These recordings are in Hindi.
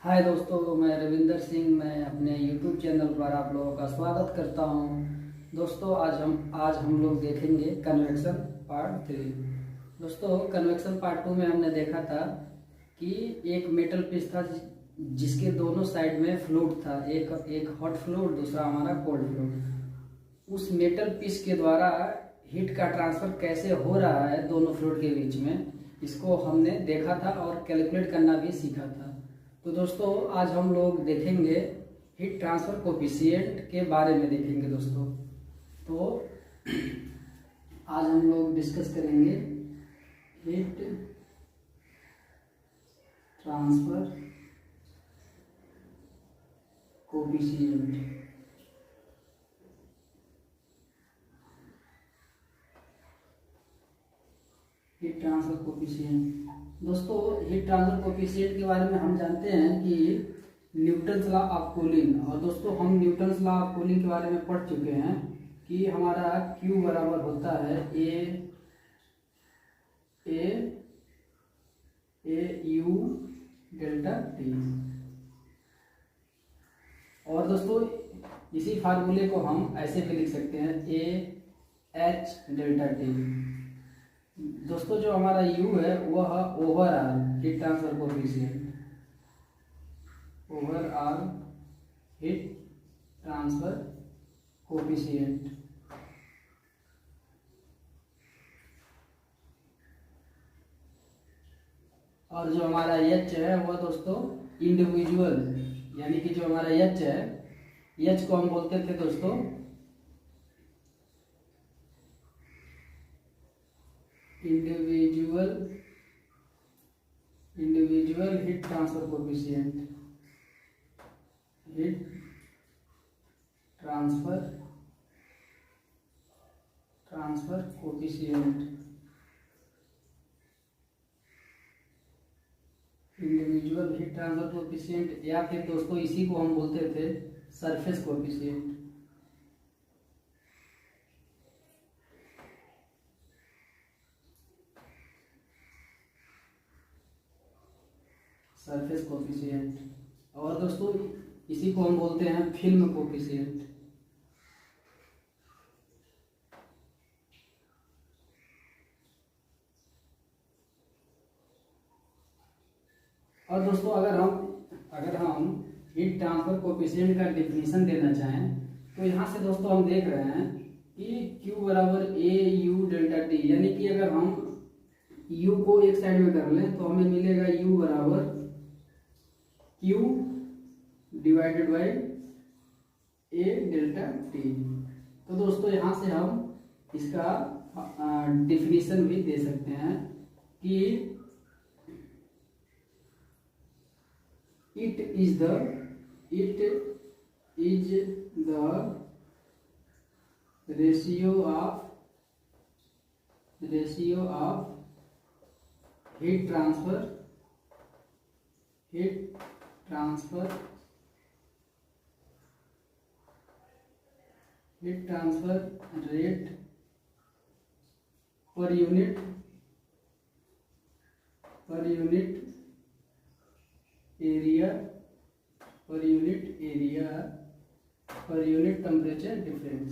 हाय दोस्तों, मैं रविंदर सिंह। मैं अपने YouTube चैनल पर आप लोगों का स्वागत करता हूं। दोस्तों, आज हम लोग देखेंगे कन्वेक्शन पार्ट 3। दोस्तों, कन्वेक्शन पार्ट 2 में हमने देखा था कि एक मेटल पीस था जिसके दोनों साइड में फ्लूइड था, एक हॉट फ्लूइड, दूसरा हमारा कोल्ड फ्लूइड। उस मेटल पीस के द्वारा हीट का ट्रांसफर कैसे हो रहा है दोनों फ्लूइड के बीच में, इसको हमने देखा था और कैलकुलेट करना भी सीखा था। तो दोस्तों, आज हम लोग देखेंगे हीट ट्रांसफर कोफिशिएंट के बारे में देखेंगे दोस्तों। तो आज हम लोग डिस्कस करेंगे heat transfer coefficient. Heat transfer coefficient दोस्तों, हीट ट्रांसफर कोफिशिएंट के बारे में हम जानते हैं कि न्यूटन्स लॉ ऑफ कूलिंग। और दोस्तों, हम न्यूटन्स लॉ ऑफ कूलिंग के बारे में पढ़ चुके हैं कि हमारा Q बराबर होता है ए यू डेल्टा टी। और दोस्तों, इसी फार्मूले को हम ऐसे भी लिख सकते हैं ए एच डेल्टा टी। दोस्तों, जो हमारा U है वह overall heat transfer coefficient, overall heat transfer coefficient. और जो हमारा H है वह दोस्तों इंडिविजुअल, यानी कि जो हमारा H है, H को हम बोलते थे दोस्तों individual heat transfer coefficient, heat transfer coefficient, individual heat transfer coefficient, या फिर दोस्तों इसी को हम बोलते थे सरफेस कोफिशिएंट। Surface coefficient. और दोस्तों, इसी को हम बोलते हैं फिल्म कोफिशिएंट। और दोस्तों, अगर हम हीट ट्रांसफर कोफिशिएंट का डिफिनीशन देना चाहें तो यहाँ से दोस्तों हम देख रहे हैं कि Q बराबर ए यू डेल्टा टी, यानी कि अगर हम U को एक साइड में कर लें तो हमें मिलेगा U बराबर Q divided by A delta T. तो दोस्तों, यहाँ से हम इसका डिफिनीशन भी दे सकते हैं कि it is the ratio of heat transfer rate per unit area per unit temperature difference,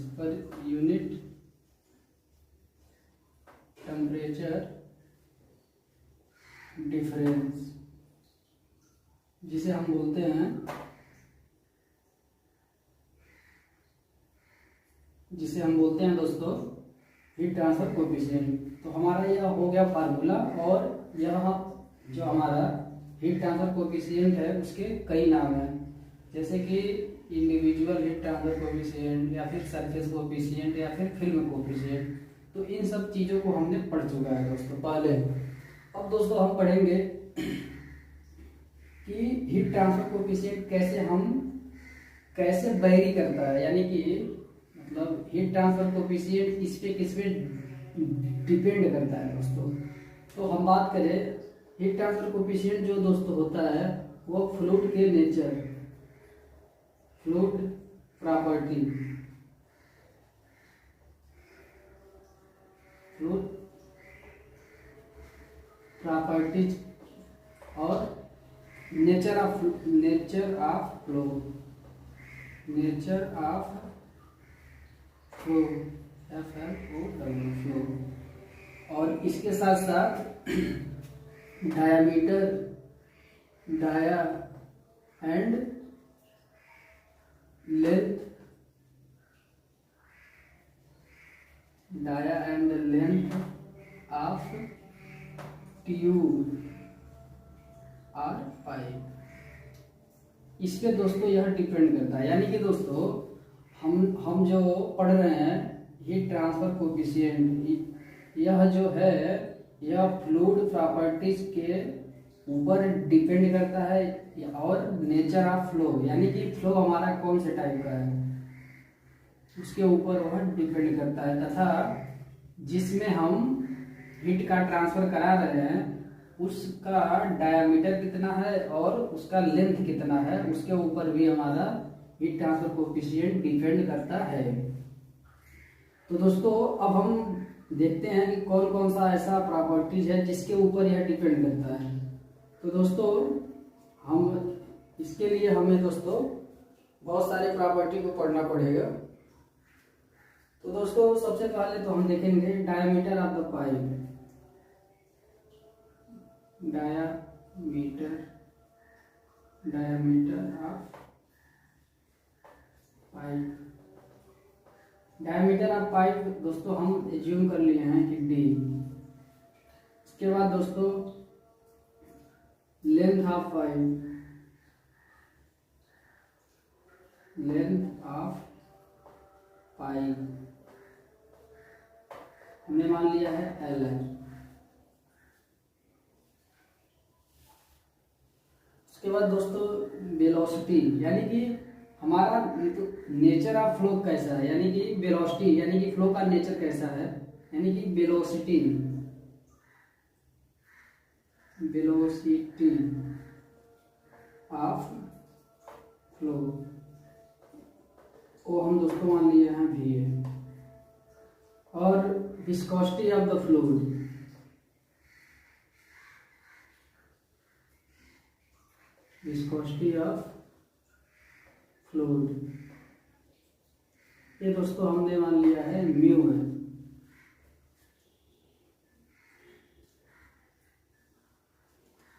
जिसे हम बोलते हैं दोस्तों हीट ट्रांसफर कोफिशिएंट। तो हमारा यह हो गया फार्मूला। और यह जो हमारा हीट ट्रांसफर कोफिशिएंट है उसके कई नाम हैं, जैसे कि इंडिविजुअल हीट ट्रांसफर कोफिशिएंट, या फिर सरफेस कोफिशिएंट, या फिर फिल्म कोफिशिएंट। तो इन सब चीज़ों को हमने पढ़ चुका है दोस्तों पहले। अब दोस्तों हम पढ़ेंगे कि हीट ट्रांसफर कोफिशिएंट कैसे वेरी करता है, यानी कि मतलब हीट ट्रांसफर कोफिशिएंट किस पे डिपेंड करता है दोस्तों। तो हम बात करें हीट ट्रांसफर कोफिशिएंट जो दोस्तों होता है वो फ्लूइड के nature, fluid property, fluid properties और nature of flow, FLOW, flow. और इसके साथ साथ diameter, dia and length, of tube और पाइप। इस पे दोस्तों यह डिपेंड करता है, यानी कि दोस्तों हम जो पढ़ रहे हैं हीट ट्रांसफर कोएफिशिएंट, यह जो है यह फ्लूइड प्रॉपर्टीज के ऊपर डिपेंड करता है, और नेचर ऑफ फ्लो, यानी कि फ्लो हमारा कौन से टाइप का है उसके ऊपर वह डिपेंड करता है, तथा जिसमें हम हीट का ट्रांसफर करा रहे हैं उसका डायामीटर कितना है और उसका लेंथ कितना है, उसके ऊपर भी हमारा हीट ट्रांसफर कोएफिशिएंट डिपेंड करता है। तो दोस्तों अब हम देखते हैं कि कौन कौन सा ऐसा प्रॉपर्टीज है जिसके ऊपर यह डिपेंड करता है। तो दोस्तों हम इसके लिए हमें दोस्तों बहुत सारे प्रॉपर्टी को पढ़ना पड़ेगा। तो दोस्तों सबसे पहले तो हम देखेंगे diameter of the pipe, diameter of pipe. Diameter of pipe दोस्तों हम एज्यूम कर लिए हैं कि D। इसके बाद दोस्तों लेंथ ऑफ पाइप, हमने मान लिया है L है। उसके बाद दोस्तों वेलोसिटी, यानी कि हमारा नेचर ऑफ फ्लो कैसा है, यानी कि वेलोसिटी, यानी कि फ्लो का नेचर कैसा है, यानी कि वेलोसिटी ऑफ फ्लो को हम दोस्तों मान लिए हैं V है। और विस्कोसिटी ऑफ द फ्लूइड, ये दोस्तों हमने मान लिया है म्यू है।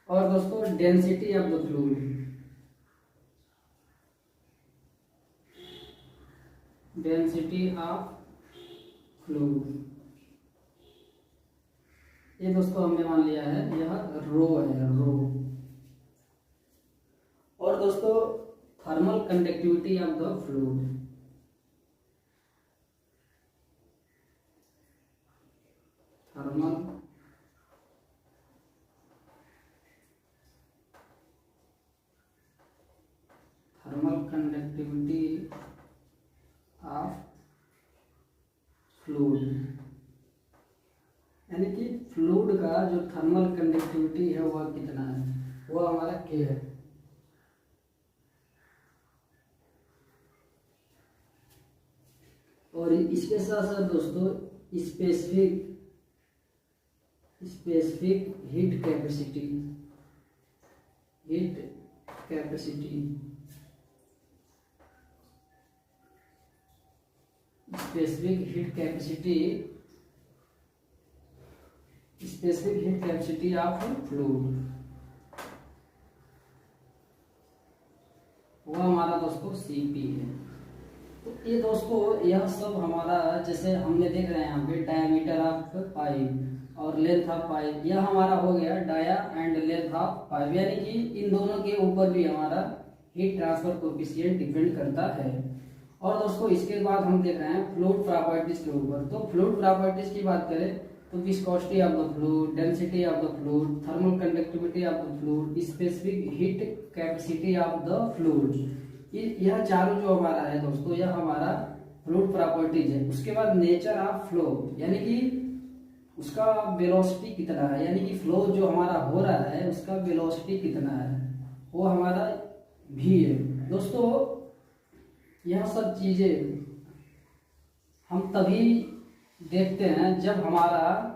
और दोस्तों डेंसिटी ऑफ द फ्लूइड, ये दोस्तों हमने मान लिया है यह रो है, रो। और दोस्तों thermal conductivity of the fluid, thermal conductivity of fluid, यानी कि फ्लूइड का जो थर्मल कंडक्टिविटी है वह कितना है, वह हमारा K है। और इसके साथ साथ दोस्तों specific heat capacity, specific heat capacity of fluid, वो हमारा दोस्तों Cp है। तो ये दोस्तों यह सब हमारा, जैसे हमने देख रहे हैं यहाँ पे डायमीटर ऑफ पाइप और लेंथ ऑफ पाइप, यह हमारा हो गया dia and length of pipe, यानी कि इन दोनों के ऊपर भी हमारा हीट ट्रांसफर कोएफिशिएंट डिपेंड करता है। और दोस्तों इसके बाद हम देख रहे हैं फ्लूइड प्रॉपर्टीज के ऊपर। तो फ्लूइड प्रॉपर्टीज की बात करें तो viscosity of the fluid, density of the fluid, thermal conductivity of the fluid, specific heat capacity of the fluid, यह चारों जो हमारा है दोस्तों यह हमारा फ्लूइड प्रॉपर्टीज है। उसके बाद नेचर ऑफ फ्लो, यानी कि उसका वेलोसिटी कितना है, यानी कि फ्लो जो हमारा हो रहा है उसका वेलोसिटी कितना है, वो हमारा V है। दोस्तों यह सब चीजें हम तभी देखते हैं जब हमारा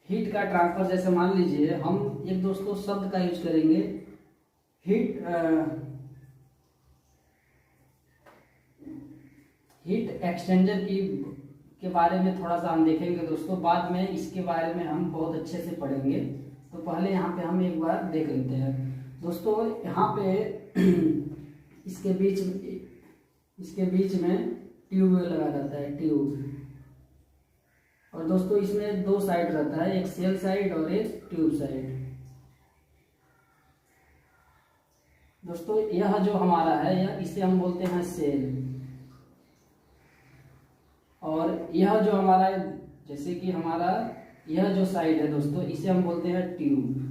हीट का ट्रांसफर, जैसे मान लीजिए हम एक दोस्तों शब्द का यूज करेंगे हीट हीट एक्सचेंजर के बारे में थोड़ा सा हम देखेंगे दोस्तों। बाद में इसके बारे में हम बहुत अच्छे से पढ़ेंगे। तो पहले यहाँ पे हम एक बार देख लेते हैं दोस्तों। यहाँ पे इसके बीच में ट्यूब लगा रहता है, ट्यूब। और दोस्तों इसमें दो साइड रहता है, एक सेल साइड और एक ट्यूब साइड। दोस्तों यह जो हमारा है, यह इसे हम बोलते हैं सेल। और यह जो हमारा, जैसे कि हमारा यह जो साइड है दोस्तों, इसे हम बोलते हैं ट्यूब।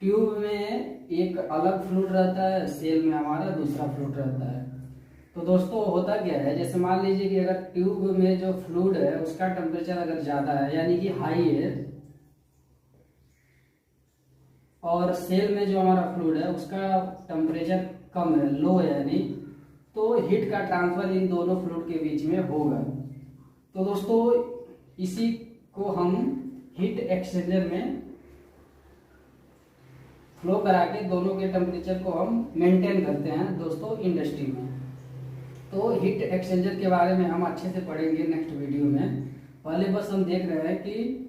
ट्यूब में एक अलग फ्लूइड रहता है, सेल में हमारा दूसरा फ्लूइड रहता है। तो दोस्तों होता क्या है, जैसे मान लीजिए कि अगर ट्यूब में जो फ्लूइड है उसका टेम्परेचर अगर ज़्यादा है यानी कि हाई है, और सेल में जो हमारा फ्लूइड है उसका टेम्परेचर कम है, लो है यानी, तो हीट का ट्रांसफर इन दोनों फ्लूइड के बीच में होगा। तो दोस्तों इसी को हम हीट एक्सचेंजर में फ्लो करा के दोनों के टेम्परेचर को हम मेंटेन करते हैं दोस्तों इंडस्ट्री में। तो हीट एक्सचेंजर के बारे में हम अच्छे से पढ़ेंगे नेक्स्ट वीडियो में। पहले बस हम देख रहे हैं कि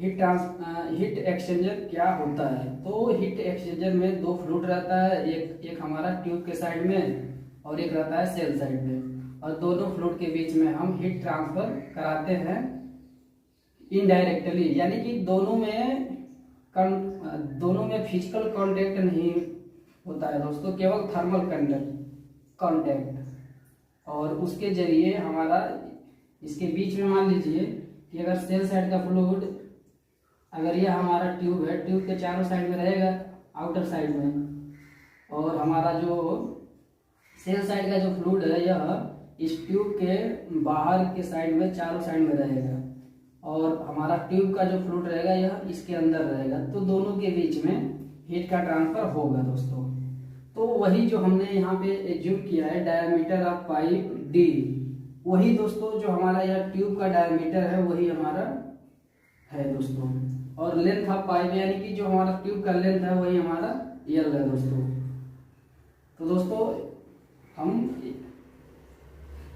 हीट एक्सचेंजर क्या होता है। तो हीट एक्सचेंजर में दो फ्लूइड रहता है, एक हमारा ट्यूब के साइड में और एक रहता है सेल साइड में। और दोनों फ्लूइड के बीच में हम हीट ट्रांसफर कराते हैं इनडायरेक्टली, यानी कि दोनों में फिजिकल कांटेक्ट नहीं होता है दोस्तों, केवल थर्मल कांटेक्ट। और उसके जरिए हमारा इसके बीच में मान लीजिए कि अगर सेल साइड का फ्लूइड, अगर यह हमारा ट्यूब है, ट्यूब के चारों साइड में रहेगा आउटर साइड में, और हमारा जो सेल साइड का जो फ्लूइड है यह इस ट्यूब के बाहर के साइड में चारों साइड में रहेगा, और हमारा ट्यूब का जो फ्लूइड रहेगा यह इसके अंदर रहेगा। तो दोनों के बीच में हीट का ट्रांसफर होगा दोस्तों। तो वही जो हमने यहाँ पे एज्यूम किया है डायमीटर ऑफ पाइप डी, वही दोस्तों जो हमारा यह ट्यूब का डायमीटर है वही हमारा है दोस्तों। और लेंथ ऑफ पाइप यानी कि जो हमारा ट्यूब का लेंथ है वही हमारा एल है दोस्तों। तो दोस्तों हम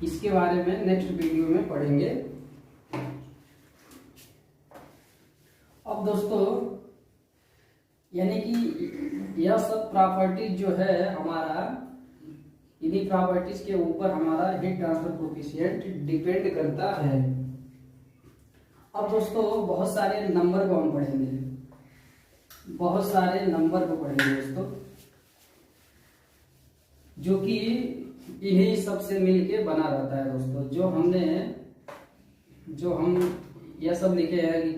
इसके बारे में नेक्स्ट वीडियो में पढ़ेंगे। अब दोस्तों यानी कि यह सब प्रॉपर्टीज जो है हमारा, इन्हीं प्रॉपर्टीज के ऊपर हमारा हीट ट्रांसफर कोएफिशिएंट डिपेंड करता है। अब दोस्तों बहुत सारे नंबर को हम पढ़ेंगे, बहुत सारे नंबर को पढ़ेंगे दोस्तों, जो कि इन्हीं सब से मिलके बना रहता है दोस्तों। जो हम यह सब लिखे हैं कि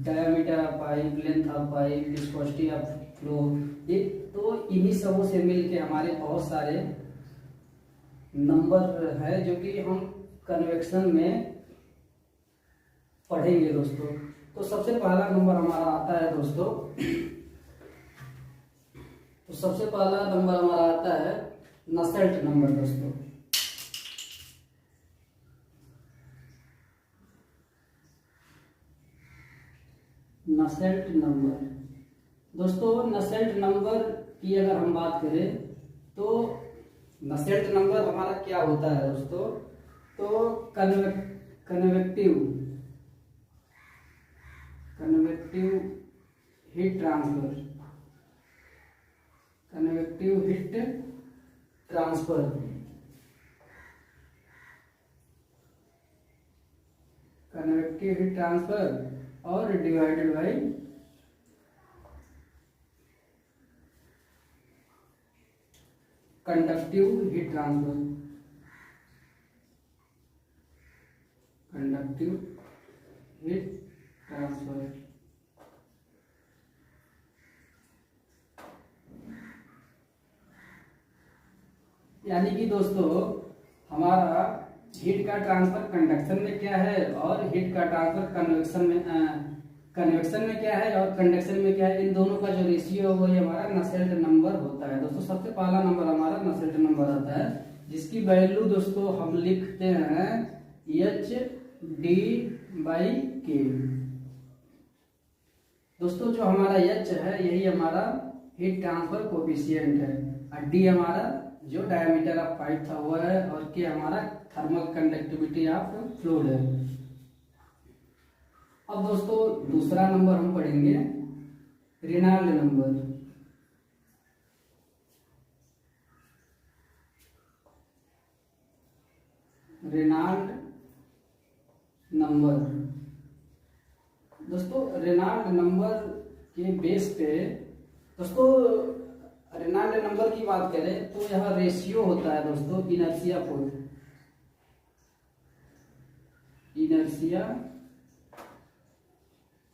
diameter of pipe, length of pipe, viscosity of flow, ये तो इन्हीं सबों से मिलके हमारे बहुत सारे नंबर है जो कि हम कन्वेक्शन में पढ़ेंगे दोस्तों। तो सबसे पहला नंबर हमारा आता है दोस्तों, तो सबसे पहला नंबर हमारा आता है नसेल्ट नंबर दोस्तों। नसेल्ट नंबर दोस्तों, नसेल्ट नंबर की अगर हम बात करें तो नसेल्ट नंबर हमारा क्या होता है दोस्तों, तो convective heat transfer, convective heat transfer, convective heat transfer और divided by conductive heat transfer, conductive heat transfer. यानी कि दोस्तों हमारा हीट का ट्रांसफर कंडक्शन में क्या है और हीट का ट्रांसफर कन्वेक्शन में क्या है और कंडक्शन में क्या है, इन दोनों का जो रेशियो है वही हमारा नसेल्ट नंबर होता है दोस्तों। सबसे पहला नंबर हमारा नसेल्ट नंबर आता है, जिसकी वैल्यू दोस्तों हम लिखते हैं एच डी बाई के। दोस्तों जो हमारा एच है यही हमारा हीट ट्रांसफर कोफिशिएंट है, और डी हमारा जो डायमीटर ऑफ पाइप था वो है, और के हमारा थर्मल कंडक्टिविटी ऑफ फ्लूइड है। अब दोस्तों दूसरा नंबर हम पढ़ेंगे रेनॉल्ड नंबर। रेनॉल्ड नंबर दोस्तों, रेनॉल्ड नंबर के बेस पे दोस्तों, रेनॉल्ड नंबर की बात करें तो यह रेशियो होता है दोस्तों inertia force, inertia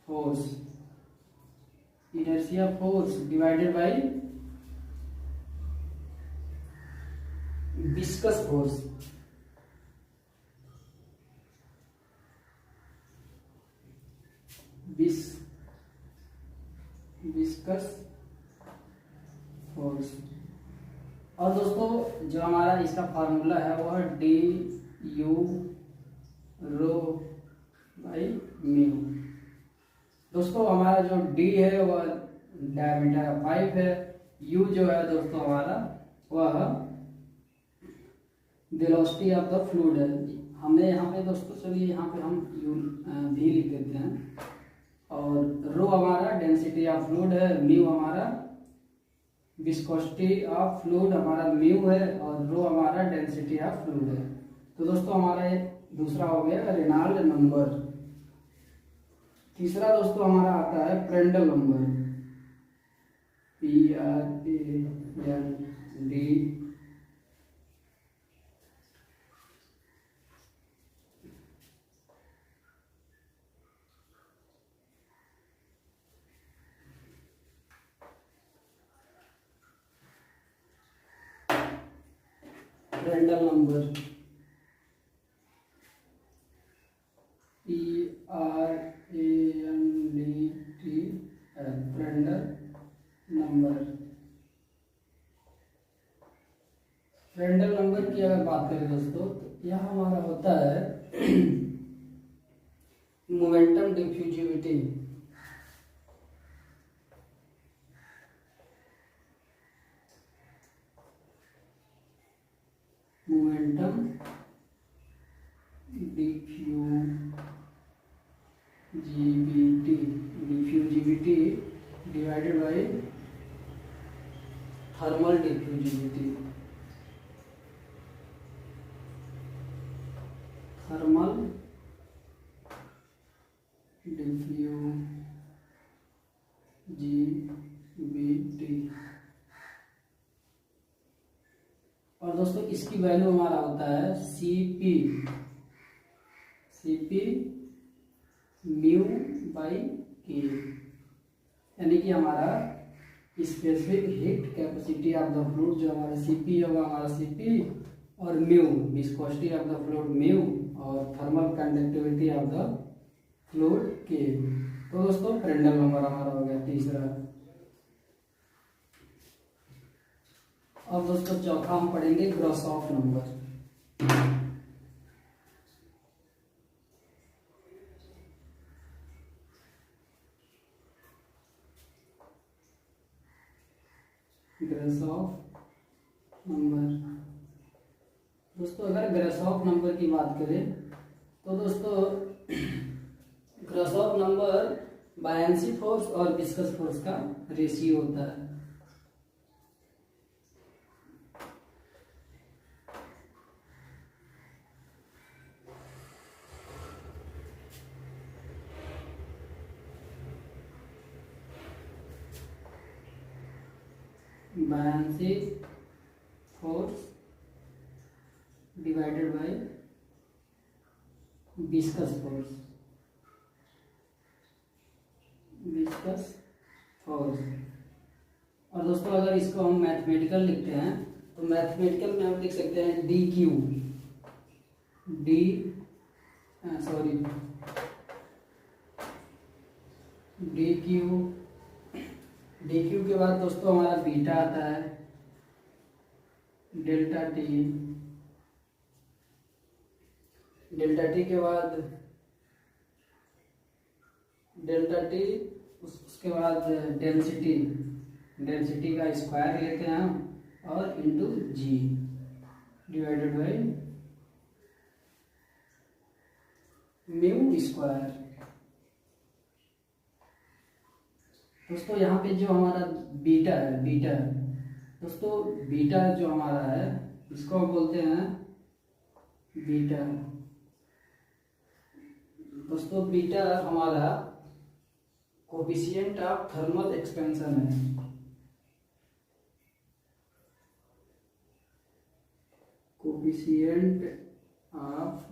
force, inertia force divided by viscous force. Viscous force. और दोस्तों जो हमारा इसका फार्मूला है वह D U rho by mu. दोस्तों हमारा जो डी है वह डायमीटर ऑफ पाइप है, यू जो है दोस्तों हमारा वह वेलोसिटी ऑफ द फ्लूइड है। हमने यहाँ पे दोस्तों चलिए यहाँ पे हम यू भी लिख देते हैं, और रो हमारा डेंसिटी ऑफ फ्लूइड है, म्यू हमारा विस्कोसिटी ऑफ फ्लूइड हमारा म्यू है, और रो हमारा डेंसिटी ऑफ फ्लूइड है। तो दोस्तों हमारा ये दूसरा हो गया रेनॉल्ड नंबर। तीसरा दोस्तों हमारा आता है Prandtl number, PRAND। Prandtl number PRANDT, Prandtl number. Prandtl number की अगर बात करें दोस्तों तो यह हमारा होता है momentum diffusivity, momentum diffusivity divided by thermal diffusivity, thermal diffusivity. और दोस्तों इसकी वैल्यू हमारा होता है सीपी म्यू बाई के, यानी कि हमारा specific heat capacity of the fluid जो हमारा सीपी होगा, हमारा सीपी, और mu viscosity of the fluid mu, और thermal conductivity of the fluid के। तो दोस्तों प्रेंडल नंबर हमारा हो गया तीसरा। अब दोस्तों चौथा हम पढ़ेंगे ग्रासॉफ नंबर। ग्रासॉफ नंबर दोस्तों, अगर ग्रासॉफ नंबर की बात करें तो दोस्तों ग्रासॉफ नंबर बायनेंसी फोर्स और विस्कस फोर्स का रेशियो होता है। Buoyancy force divided by viscous force, viscous force. और दोस्तों अगर इसको हम मैथमेटिकल लिखते हैं तो मैथमेटिकल में हम लिख सकते हैं डी क्यू, डी क्यू के बाद दोस्तों हमारा बीटा आता है, डेल्टा टी के बाद उसके उसके बाद डेंसिटी, डेंसिटी का स्क्वायर लेते हैं हम और into G divided by mu square. दोस्तों यहाँ पे जो हमारा बीटा है, बीटा दोस्तों, बीटा जो हमारा है इसको हम बोलते हैं बीटा। दोस्तों बीटा हमारा कोफिशिएंट ऑफ थर्मल एक्सपेंशन है, कोफिशिएंट ऑफ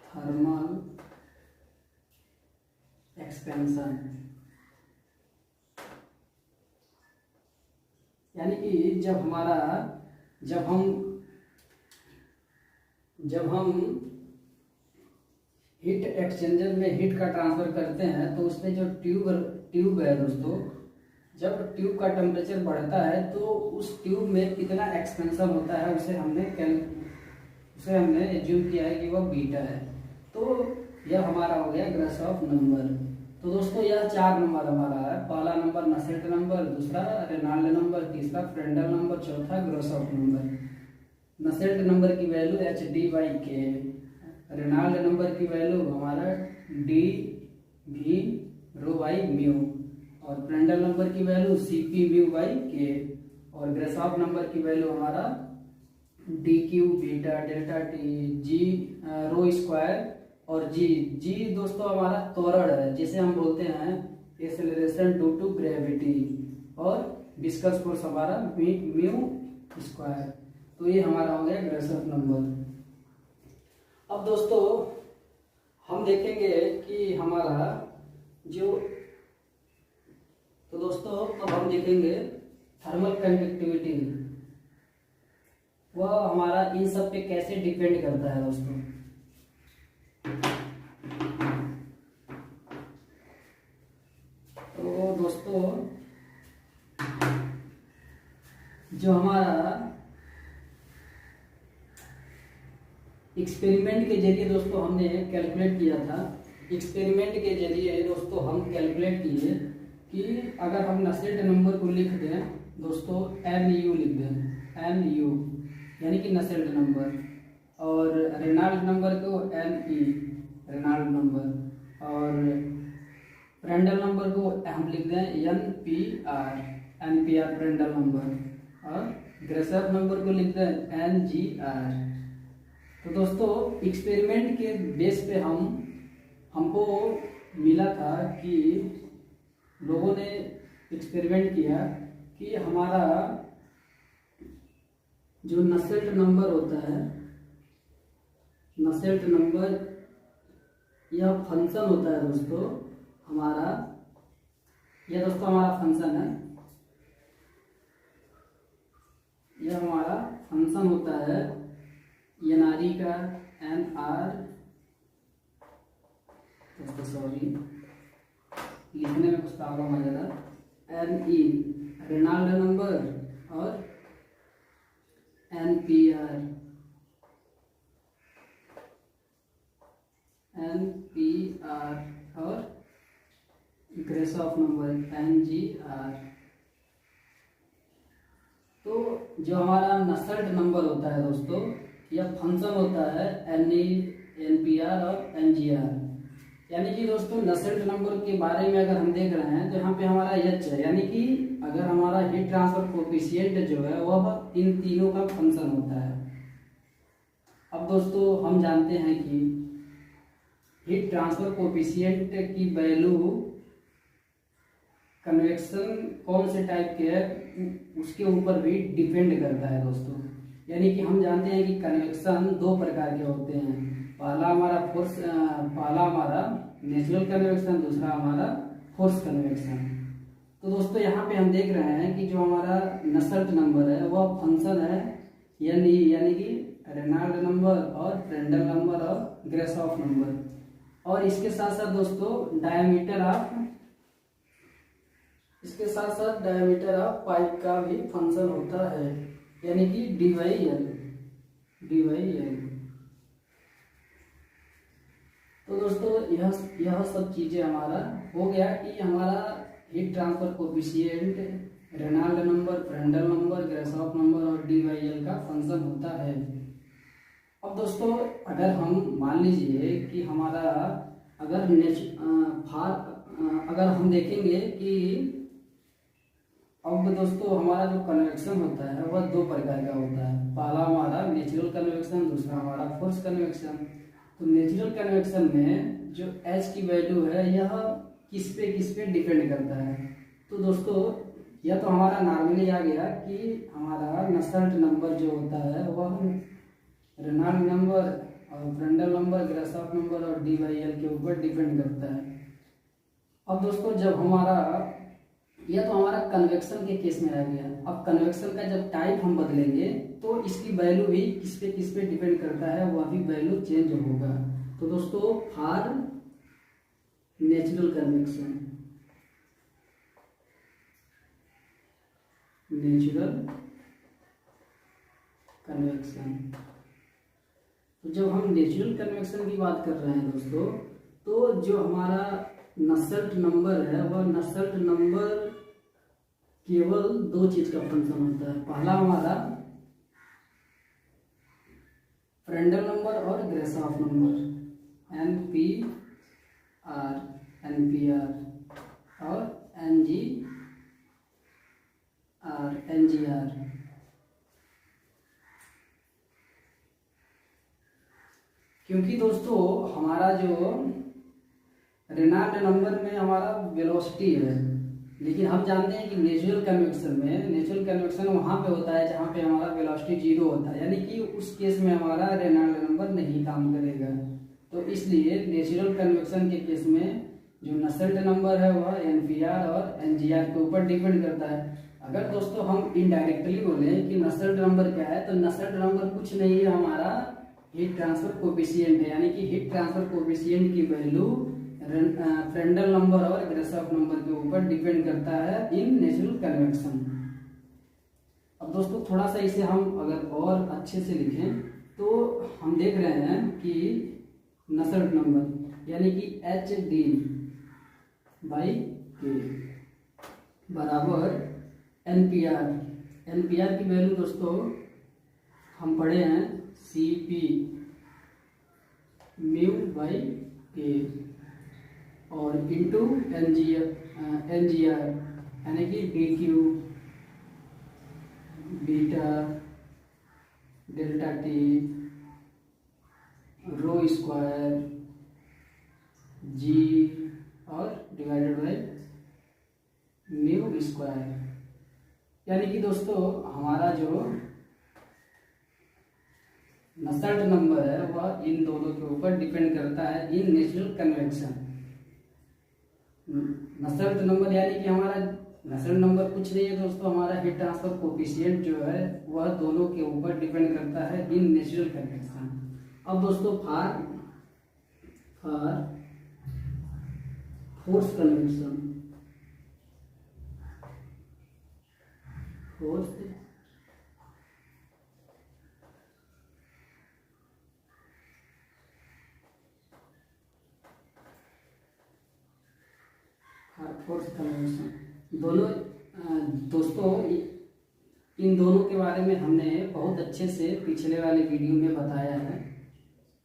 थर्मल एक्सपेंशन, यानी कि जब हम हीट एक्सचेंजर में हीट का ट्रांसफर करते हैं तो उसमें जो ट्यूब है दोस्तों, जब ट्यूब का टेम्परेचर बढ़ता है तो उस ट्यूब में कितना एक्सपेंशन होता है उसे हमने एज्यूम किया है कि वह बीटा है। तो यह हमारा हो गया ग्रासॉफ नंबर। तो दोस्तों यह 4 नंबर हमारा है। पहला नंबर नसेल्ट नंबर, दूसरा रेनॉल्ड नंबर, तीसरा फ्रेंडल नंबर, चौथा ग्रासॉफ नंबर। नसेल्ट नंबर की वैल्यू HD/K, रेनॉल्ड नंबर की वैल्यू हमारा dV/μ और फ्रेंडल नंबर की वैल्यू CP/μ/K और ग्रासॉफ नंबर की वैल्यू हमारा DQ beta delta T G रो स्क्वायर और जी दोस्तों हमारा त्वरण है, जिसे हम बोलते हैं एक्सेलरेशन ड्यू टू ग्रेविटी, और विस्कस फोर्स हमारा म्यू स्क्वायर। तो ये हमारा हो गया ग्रासॉफ नंबर। अब दोस्तों हम देखेंगे कि हमारा तो दोस्तों अब हम देखेंगे थर्मल कंडक्टिविटी, वह हमारा इन सब पे कैसे डिपेंड करता है दोस्तों। तो दोस्तों जो हमारा एक्सपेरिमेंट के जरिए दोस्तों हमने कैलकुलेट किया था, एक्सपेरिमेंट के जरिए दोस्तों हम कैलकुलेट किए कि अगर हम नसेल्ट नंबर को लिख दें दोस्तों, NU लिख दें, NU यानी कि नसेल्ट नंबर, और रेनॉल्ड नंबर को NE रेनॉल्ड नंबर, और फ्रेंडल नंबर को हम लिख दें NPR फ्रेंडल नंबर, और ग्रासॉफ नंबर को लिख दें NGR। तो दोस्तों एक्सपेरिमेंट के बेस पे हमको मिला था कि लोगों ने एक्सपेरिमेंट किया कि हमारा जो नसेल्ट नंबर होता है, नसेल्ट नंबर यह फंक्शन होता है दोस्तों हमारा, यह दोस्तों हमारा फंक्शन है, यह हमारा फंक्शन होता है NRE का NR, दोस्तों सॉरी लिखने में कुछ प्रॉब्लम आ जाता, NE रेनॉल्ड नंबर और NPR और ग्रासॉफ नंबर NGR। तो जो हमारा नसेल्ट नंबर होता है दोस्तों, यह फंक्शन होता है NE NPR और NGR। यानी कि दोस्तों नसेल्ट नंबर के बारे में अगर हम देख रहे हैं तो यहाँ पे हमारा H है, यानी कि अगर हमारा हीट ट्रांसफर कोफिशिएंट जो है वह इन तीनों का फंक्शन होता है। अब दोस्तों हम जानते हैं कि हीट ट्रांसफर कोफिशिएंट की वैल्यू कन्वेक्शन कौन से टाइप के है उसके ऊपर भी डिपेंड करता है दोस्तों। यानी कि हम जानते हैं कि कन्वेक्शन 2 प्रकार के होते हैं, पहला हमारा नेचुरल कन्वेक्शन, दूसरा हमारा फोर्स कन्वेक्शन। तो दोस्तों यहाँ पे हम देख रहे हैं कि जो हमारा नसेल्ट नंबर है वह फंक्शन है यानी कि रेनॉल्ड नंबर और फ्रेंडल नंबर और ग्रासॉफ नंबर, और इसके साथ साथ दोस्तों डायमीटर ऑफ पाइप का भी फंक्शन होता है, यानी कि dy/L। तो दोस्तों यह सब चीज़ें हमारा हो गया कि हमारा heat transfer coefficient, Reynolds number, Prandtl number, Grashof number और DYL का फंक्शन होता है। अब दोस्तों अगर हम मान लीजिए कि हमारा अगर हम देखेंगे कि अब दोस्तों हमारा जो कन्वेक्शन होता है वह दो प्रकार का होता है। पहला हमारा नेचुरल कन्वेक्शन, दूसरा हमारा फोर्स कन्वेक्शन। तो नेचुरल कन्वेक्शन में जो H की वैल्यू है यह किस पे डिपेंड करता है। तो दोस्तों यह तो हमारा नॉर्मली आ गया कि हमारा नसेल्ट नंबर जो होता है वह रेनॉल्ड नंबर और फ्रेंडल नंबर, ग्रासॉफ नंबर और DYL के ऊपर डिपेंड करता है। अब दोस्तों जब हमारा यह तो हमारा कन्वेक्शन के केस में आ गया। अब कन्वेक्शन का जब टाइप हम बदलेंगे तो इसकी वैल्यू भी किस पे डिपेंड करता है, वह भी वैल्यू चेंज होगा। तो दोस्तों फॉर नेचुरल कन्वेक्शन, तो जब हम नेचुरल कन्वेक्शन की बात कर रहे हैं दोस्तों, तो जो हमारा नसेल्ट नंबर है वह नसेल्ट नंबर केवल दो चीज का फंक्शन होता है। पहला हमारा फ्रेंडल नंबर और ग्रासॉफ नंबर, NPR और NGR। क्योंकि दोस्तों हमारा जो रेनॉल्ड नंबर में हमारा वेलोसिटी है, लेकिन हम जानते हैं कि नेचुरल कन्वेक्शन वहाँ पे होता है जहाँ पे हमारा वेलोसिटी 0 होता है, यानी कि उस केस में हमारा रेनॉल्ड नंबर नहीं काम करेगा। तो इसलिए नेचुरल कन्वेक्शन के केस में जो नसेल्ट नंबर है वह NPR और NGR के ऊपर डिपेंड करता है। अगर दोस्तों हम इनडायरेक्टली बोले कि नसेल्ट नंबर क्या है, तो नसेल्ट नंबर कुछ नहीं है, हमारा हीट ट्रांसफर कोफिशिएंट है, यानी कि हीट ट्रांसफर कोफिशिएंट की वैल्यू फ्रेंडल नंबर और ग्रासॉफ नंबर के ऊपर डिपेंड करता है इन नेचुरल कन्वेक्शन। अब दोस्तों थोड़ा सा इसे हम अगर और अच्छे से लिखें तो हम देख रहे हैं कि नसेल्ट नंबर यानी कि HD/K बराबर NPR की वैल्यू दोस्तों हम पढ़े हैं CP/K और इंटू NGR यानी कि DQ बीटा डेल्टा T रो स्क्वायर G और डिवाइडेड बाय म्यू स्क्वायर। यानी कि दोस्तों हमारा जो नसेल्ट नंबर है वह इन दोनों के ऊपर डिपेंड करता है in natural convection. Nusselt number यानी कि हमारा नसेल्ट नंबर कुछ नहीं है दोस्तों, हमारा हीट ट्रांसफर कोफिशिएंट जो है वह दोनों के ऊपर डिपेंड करता है इन नेचुरल कन्वेक्शन। अब दोस्तों for force convection, force convection दोस्तों इन दोनों के बारे में हमने बहुत अच्छे से पिछले वाले वीडियो में बताया है।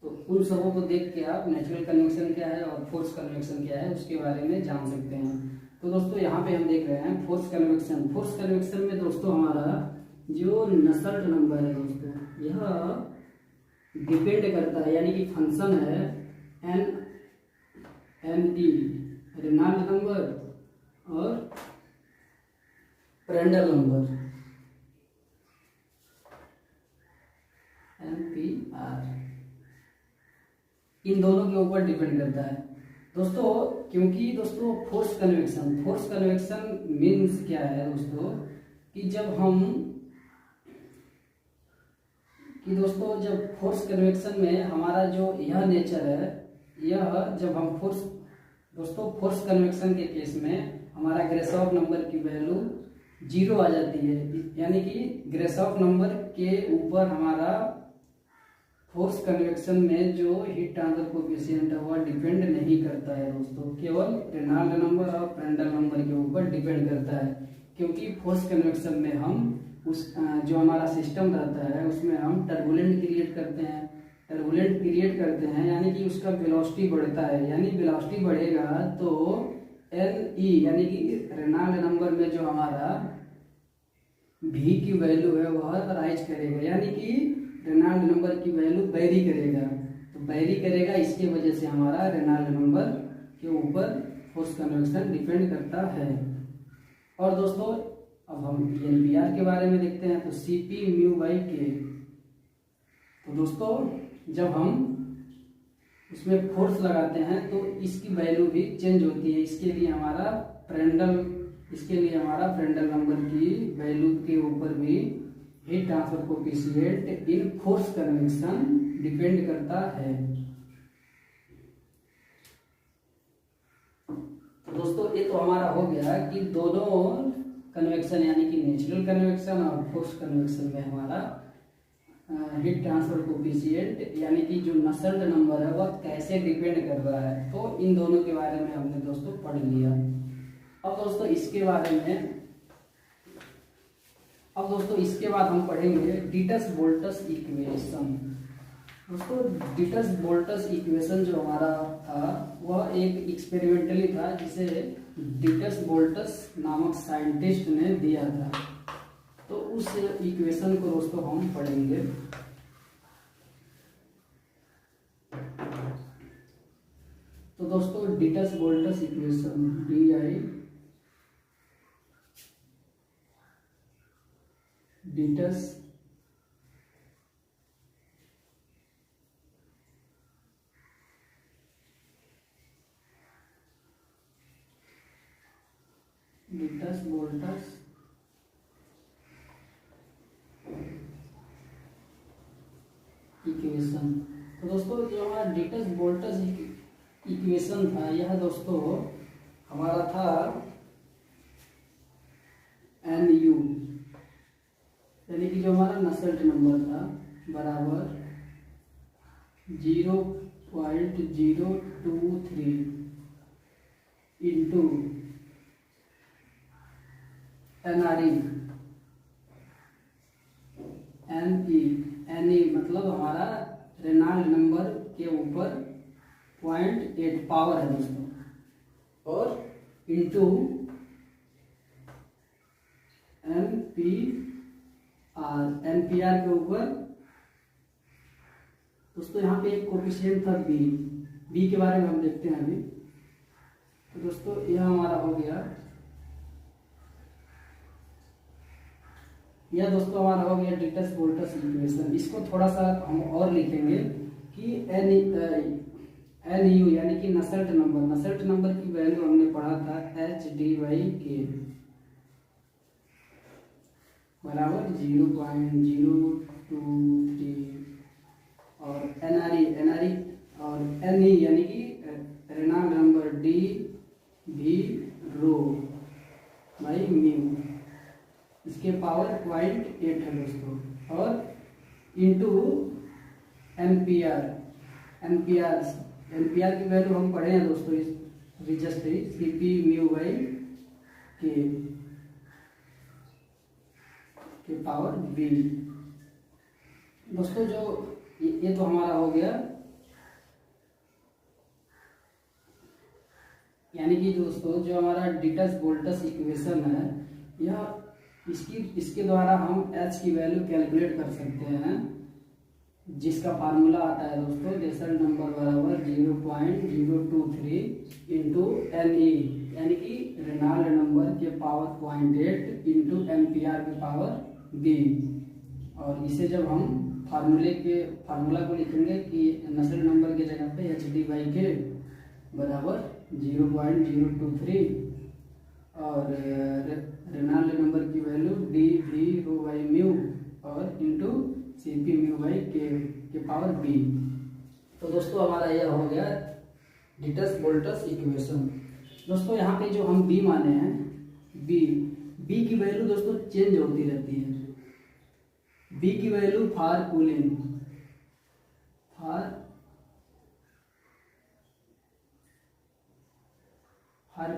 तो उन सबों को देख के आप नेचुरल कन्वेक्शन क्या है और फोर्स कन्वेक्शन क्या है उसके बारे में जान सकते हैं। तो दोस्तों यहाँ पे हम देख रहे हैं फोर्स कन्वेक्शन में दोस्तों हमारा जो नसेल्ट नंबर है दोस्तों यह डिपेंड करता है, यानी कि फंक्शन है NE रेनॉल्ड नंबर और फ्रेंडल नंबर NPR, इन दोनों के ऊपर डिपेंड करता है दोस्तों। क्योंकि दोस्तों फोर्स कन्वेक्शन मीन्स क्या है दोस्तों कि जब फोर्स कन्वेक्शन में हमारा जो यह नेचर है, यह जब हम फोर्स कन्वेक्शन के केस में हमारा ग्रासॉफ नंबर की वैल्यू 0 आ जाती है, यानी कि ग्रासॉफ नंबर के ऊपर हमारा फोर्स कन्वेक्शन में जो हीट ट्रांसफर कोएफिशिएंट है वह डिपेंड नहीं करता है दोस्तों, केवल रेनॉल्ड्स नंबर और फ्रेंडल नंबर के ऊपर डिपेंड करता है। क्योंकि फोर्स कन्वेक्शन में हम उस जो हमारा सिस्टम रहता है उसमें हम टर्बुलेंट क्रिएट करते हैं, यानी कि उसका वेलोसिटी बढ़ता है, यानी वेलोसिटी बढ़ेगा तो एन ई यानी कि रेनॉल्ड्स नंबर में जो हमारा भी की वैल्यू है वह राइज करेगा, यानी कि रेनॉल्ड्स नंबर की वैल्यू वेरी करेगा। तो वेरी करेगा, इसकी वजह से हमारा रेनॉल्ड्स नंबर के ऊपर फोर्स कन्वेक्शन डिपेंड करता है। और दोस्तों अब हम एनपीआर के बारे में देखते हैं। तो सीपी म्यू बाई के, तो दोस्तों जब हम उसमें फोर्स लगाते हैं तो इसकी वैल्यू भी चेंज होती है। इसके लिए हमारा फ्रेंडल नंबर की वैल्यू के ऊपर भी heat transfer coefficient in force convection depend करता है। तो दोस्तों ये तो हमारा हो गया कि दोनों कन्वेक्शन यानी कि नेचुरल कन्वेक्शन और फोर्स कन्वेक्शन में हमारा हीट ट्रांसफर कोएफिशिएंट यानी कि जो नसेल्ट नंबर है वह कैसे डिपेंड कर रहा है। तो इन दोनों के बारे में हमने दोस्तों पढ़ लिया। अब दोस्तों इसके बाद हम पढ़ेंगे डिटस बोल्टस इक्वेशन। दोस्तों डिटस बोल्टस इक्वेशन जो हमारा था वह एक एक्सपेरिमेंटली था, जिसे डिटस बोल्टस नामक साइंटिस्ट ने दिया था। तो उस इक्वेशन को दोस्तों हम पढ़ेंगे। तो दोस्तों Dittus bolts equation Dittus bolts equation. तो दोस्तों जो हमारा डिटस बोल्टस इक्वेशन था यह दोस्तों हमारा था एन यू, यानी कि जो हमारा नसेल्ट नंबर था बराबर 0.023 इंटू एनआरई एन ई मतलब हमारा रेनॉल्ड्स नंबर के ऊपर 0.8 पावर है दोस्तों, और इंटू एनपीआर के ऊपर दोस्तों यहाँ पे एक कोएफिशिएंट था बी के बारे में हम देखते हैं अभी। तो दोस्तों यह हमारा हो गया, यह दोस्तों हमारा हो गया डिटस बोल्टस इक्वेशन। इसको थोड़ा सा हम और लिखेंगे कि एन यू यानी कि नसेल्ट नंबर की वैल्यू हमने पढ़ा था HD/K बराबर 0.023 और एनआरई और एनई यानी कि Reynolds number DV rho by mu, इसके पावर 0.8 है दोस्तों, और इंटू एनपीआर की वैल्यू हम पढ़े हैं दोस्तों इस registry CP mu by K power B. दोस्तों जो ये तो हमारा हो गया, यानी कि दोस्तों जो हमारा डिटस बोल्टस इक्वेशन है यह इसके द्वारा हम H की वैल्यू कैलकुलेट कर सकते हैं, जिसका फार्मूला आता है दोस्तों नसेल्ट नंबर बराबर 0.023 इंटू NE यानी कि रेनॉल्ड्स नंबर के पावर 0.8 इंटू एम्पियर के पावर B। और इसे जब हम फार्मूला को लिखेंगे कि नसेल्ट नंबर के जगह पे HD/K बराबर 0.023 और रेनॉल्ड्स नंबर की value DV rho by mu और into CP mu by K power B। तो दोस्तों हमारा यह हो गया डिटस बोल्टस इक्वेशन। दोस्तों यहाँ पे जो हम B माने हैं B की वैल्यू दोस्तों चेंज होती रहती है। B की value for cooling for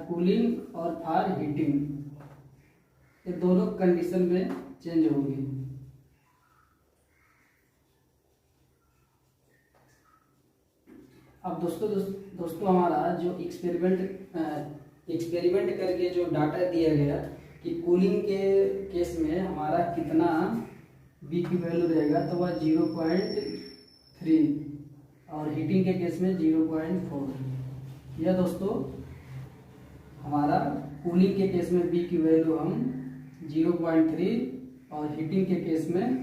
cooling और फॉर हीटिंग, ये दोनों कंडीशन में चेंज होगी। अब दोस्तों हमारा जो एक्सपेरिमेंट करके जो डाटा दिया गया कि कूलिंग के केस में हमारा कितना बी की वैल्यू रहेगा, तो वह 0.3 और हीटिंग के केस में 0.4। यह दोस्तों हमारा कूलिंग के केस में बी की वैल्यू हम 0.3 और हीटिंग के केस में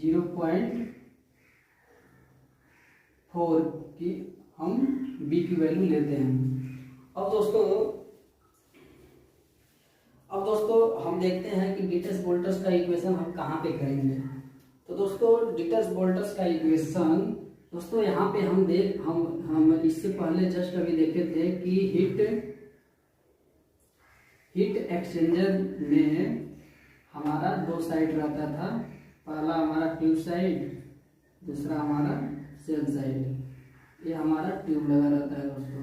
0.4 की हम बी की वैल्यू लेते हैं। अब दोस्तों हम देखते हैं कि डिटस बोल्टस का इक्वेशन हम कहाँ पे करेंगे। तो दोस्तों डिटस बोल्टस का इक्वेशन दोस्तों यहाँ पे हम इससे पहले जस्ट अभी देखे थे कि हीट एक्सचेंजर में हमारा दो साइड रहता था। पहला हमारा ट्यूब साइड, दूसरा हमारा सेल साइड। ये हमारा ट्यूब लगा रहता है दोस्तों।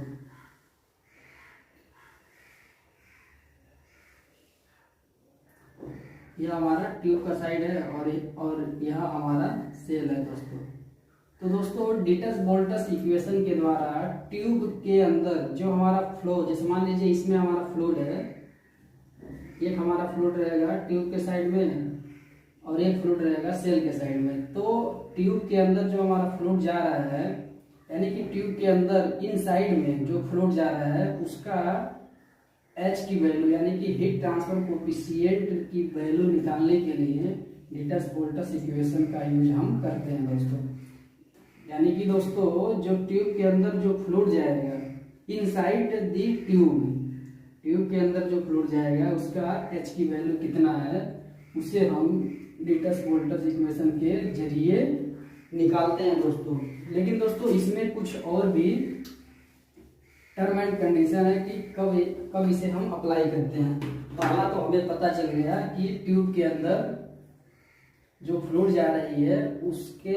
यह हमारा ट्यूब का साइड है और यह हमारा सेल है दोस्तों। तो दोस्तों डिटस बोल्टस इक्वेशन के द्वारा ट्यूब के अंदर जो हमारा फ्लो, जैसे मान लीजिए इसमें हमारा फ्लूइड है, एक हमारा फ्लूइड रहेगा ट्यूब के साइड में और एक फ्लूइड रहेगा सेल के साइड में। तो ट्यूब के अंदर जो हमारा फ्लूइड जा रहा है, यानी कि ट्यूब के अंदर इन साइड में जो फ्लूइड जा रहा है उसका H की वैल्यू यानी कि हीट ट्रांसफर कोएफिशिएंट की वैल्यू निकालने के लिए डिटस बोल्टस इक्वेशन का यूज हम करते हैं दोस्तों। यानी कि दोस्तों जो ट्यूब के अंदर जो फ्लूइड जाएगा इनसाइड द ट्यूब के अंदर जो फ्लूइड जाएगा उसका H की वैल्यू कितना है, उसे हम डिटस बोल्टस इक्वेशन के जरिए निकालते हैं दोस्तों। लेकिन दोस्तों इसमें कुछ और भी टर्म एंड कंडीशन है कि कब इसे हम अप्लाई करते हैं। पहला तो हमें पता चल गया कि ट्यूब के अंदर जो फ्लूइड जा रही है उसके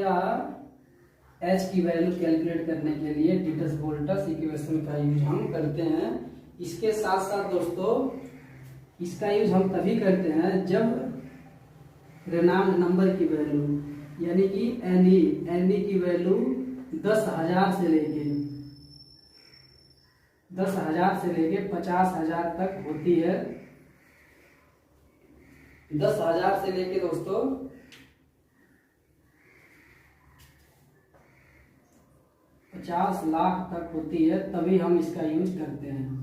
H की वैल्यू कैलकुलेट करने के लिए डिटस बोल्टस इक्वेशन का यूज हम करते हैं। इसके साथ साथ दोस्तों इसका यूज हम तभी करते हैं जब रेनॉल्ड नंबर की वैल्यू यानी कि एनई की वैल्यू 10,000 से लेके 50,000 तक होती है। 10,000 से लेके दोस्तों 50 लाख तक होती है, तभी हम इसका यूज करते हैं।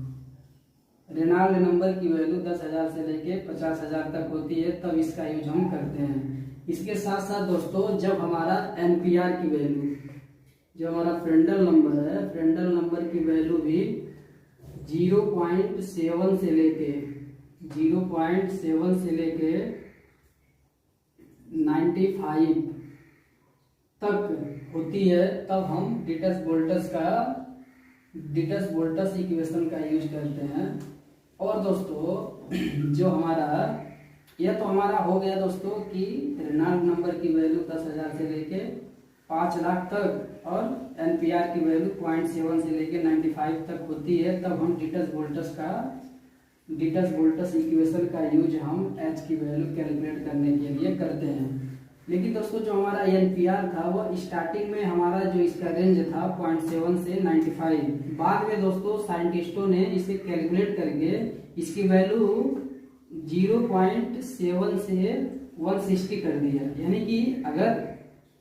रेनॉल्ड नंबर की वैल्यू 10,000 से लेके 50,000 तक होती है, तब इसका यूज हम करते हैं। इसके साथ साथ दोस्तों जब हमारा एनपीआर की वैल्यू, जो हमारा फ्रेंडल नंबर है, फ्रेंडल नंबर की वैल्यू भी 0.7 से लेके 95 तक होती है, तब हम डिटस बोल्टस इक्वेशन का यूज करते हैं। और दोस्तों जो हमारा यह तो हमारा हो गया दोस्तों कि रेनॉल्ड नंबर की वैल्यू 10,000 से लेके 5 लाख तक और एनपीआर की वैल्यू 0.7 से लेके 95 तक होती है, तब हम डिटस बोल्टस इक्वेशन का यूज हम H की वैल्यू कैलकुलेट करने के लिए करते हैं। लेकिन दोस्तों जो हमारा एनपीआर था वो स्टार्टिंग में हमारा जो इसका रेंज था 0.7 से 95, बाद में दोस्तों साइंटिस्टों ने इसे कैलकुलेट करके इसकी वैल्यू 0.7 से 160 कर दिया। यानी कि अगर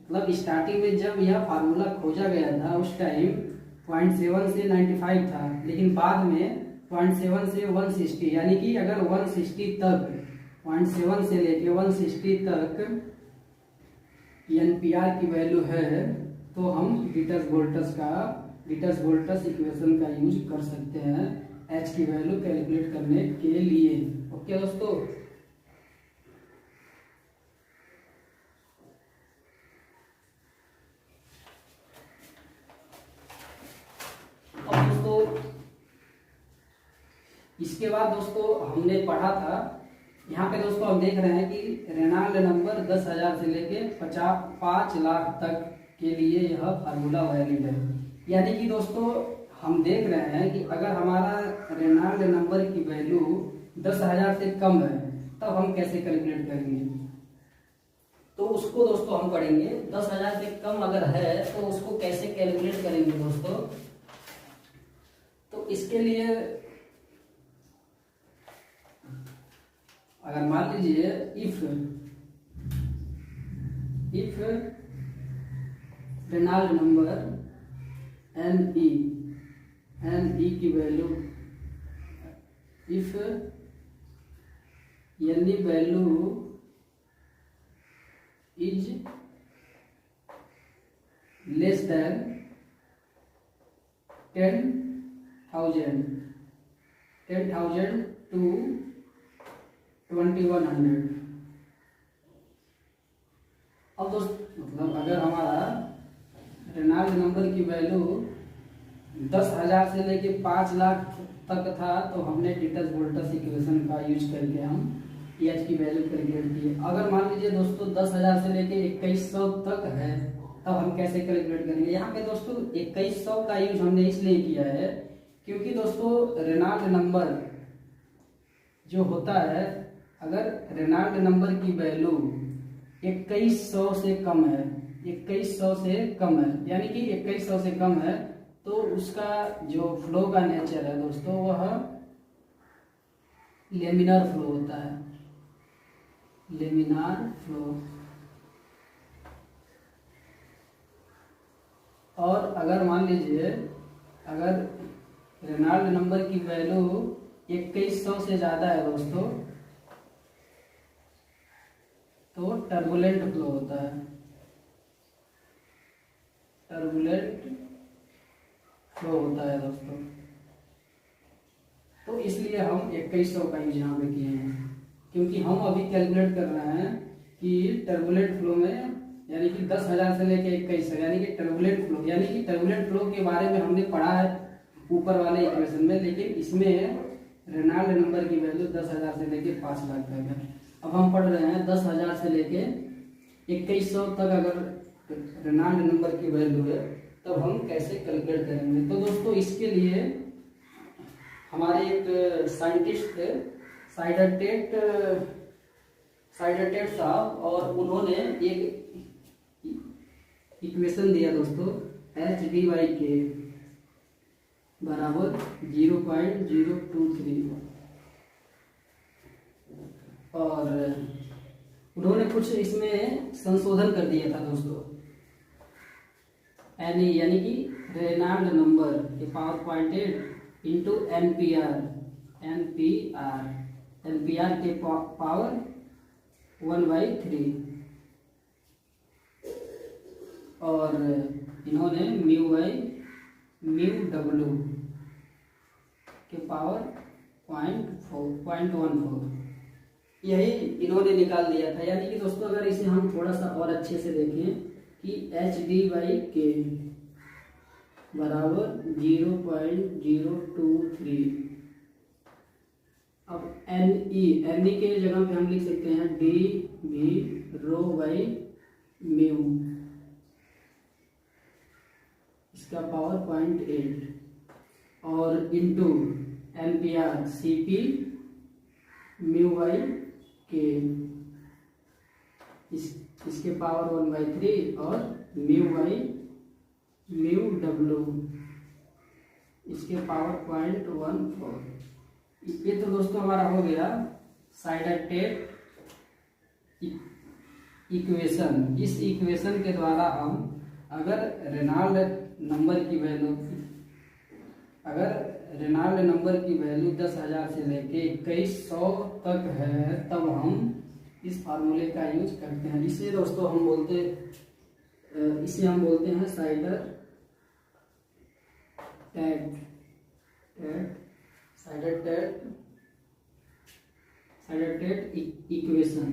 मतलब स्टार्टिंग में जब यह फार्मूला खोजा गया था उस टाइम 0.7 से 95 था, लेकिन बाद में 0.7 से 160, यानी कि अगर 160 तक 0.7 से लेके 160 तक एनपीआर की वैल्यू है, तो हम डिटस बोल्टस इक्वेशन का यूज कर सकते हैं H की वैल्यू कैलकुलेट करने के लिए। ओके दोस्तों, अब दोस्तों इसके बाद दोस्तों हमने पढ़ा था, यहाँ पे दोस्तों हम देख रहे हैं कि रेनॉल्ड नंबर 10,000 से लेके 5 लाख तक के लिए यह फार्मूला वैलिड है। यानी कि दोस्तों हम देख रहे हैं कि अगर हमारा रेनॉल्ड नंबर की वैल्यू 10,000 से कम है तब हम कैसे कैलकुलेट करेंगे, तो उसको दोस्तों हम पढ़ेंगे। 10,000 से कम अगर है तो उसको कैसे कैलकुलेट करेंगे दोस्तों। तो इसके लिए अगर मान लीजिए if Reynolds number N E की value, if N E value is less than 10,000 to 2,100। अब दोस्त मतलब अगर हमारा रेनॉल्ड नंबर की वैल्यू 10,000 से लेके 5 लाख तक था तो हमने टिटस वोल्टस इक्वेशन का यूज करके हम एच की वैल्यू कैलकुलेट की। अगर मान लीजिए दोस्तों 10,000 से लेके 2,100 तक है तब हम कैसे कैलकुलेट करेंगे। यहाँ पे दोस्तों 2,100 का यूज हमने इसलिए किया है क्योंकि दोस्तों रेनॉल्ड नंबर जो होता है, अगर रेनॉल्ड नंबर की वैल्यू 2,100 से कम है, 2,100 से कम है, यानी कि 2,100 से कम है तो उसका जो फ्लो का नेचर है दोस्तों वह लेमिनार फ्लो होता है, लेमिनार फ्लो। और अगर मान लीजिए अगर रेनॉल्ड नंबर की वैल्यू 2,100 से ज्यादा है दोस्तों तो टर्बुलेंट फ्लो होता है, टर्बुलेंट फ्लो होता है दोस्तों। तो इसलिए हम 2,100 का यूज यहाँ पे किए हैं क्योंकि हम अभी कैलकुलेट कर रहे हैं कि टर्बुलेंट फ्लो में, यानी कि 10,000 से लेके 2,100 यानी कि टर्बुलेंट फ्लो, यानी कि टर्बुलेंट फ्लो के बारे में हमने पढ़ा है ऊपर वाले इक्वेशन में, लेकिन इसमें रेनॉल्ड नंबर की वैल्यू 10,000 से लेके 5 लाख तक है। अब हम पढ़ रहे हैं 10,000 से लेके 2,100 तक अगर रेनॉल्ड नंबर की वैल्यू है तब हम कैसे कैलकुलेट करेंगे। तो दोस्तों इसके लिए हमारे एक साइंटिस्ट थे साइडरटेट साहब, और उन्होंने एक इक्वेशन दिया दोस्तों h/d/k बराबर 0.023, और उन्होंने कुछ इसमें संशोधन कर दिया था दोस्तों। यानी कि रेनॉल्ड नंबर के पावर 0.8 इंटू एनपीआर के पावर 1/3, और इन्होंने म्यू डब्ल्यू के पावर 0.14 यही इन्होंने निकाल दिया था। यानी कि दोस्तों अगर इसे हम थोड़ा सा और अच्छे से देखें कि h/d/k बराबर 0.023, अब एन के जगह पे हम लिख सकते हैं d/ρ/म्यू, इसका पावर 0.8, और इंटू एम्पियर Cp μ/k, इसके पावर 1/3, और म्यू डब्ल्यू इसके पावर 0.14। ये तो दोस्तों हमारा हो गया साइडरटेट इक्वेशन। इस इक्वेशन के द्वारा हम अगर रेनॉल्ड नंबर की वैल्यू 10,000 से लेके 2,100 तक है तब हम इस फार्मूले का यूज करते हैं। इसे दोस्तों हम बोलते हैं साइडरटेट इक्वेशन।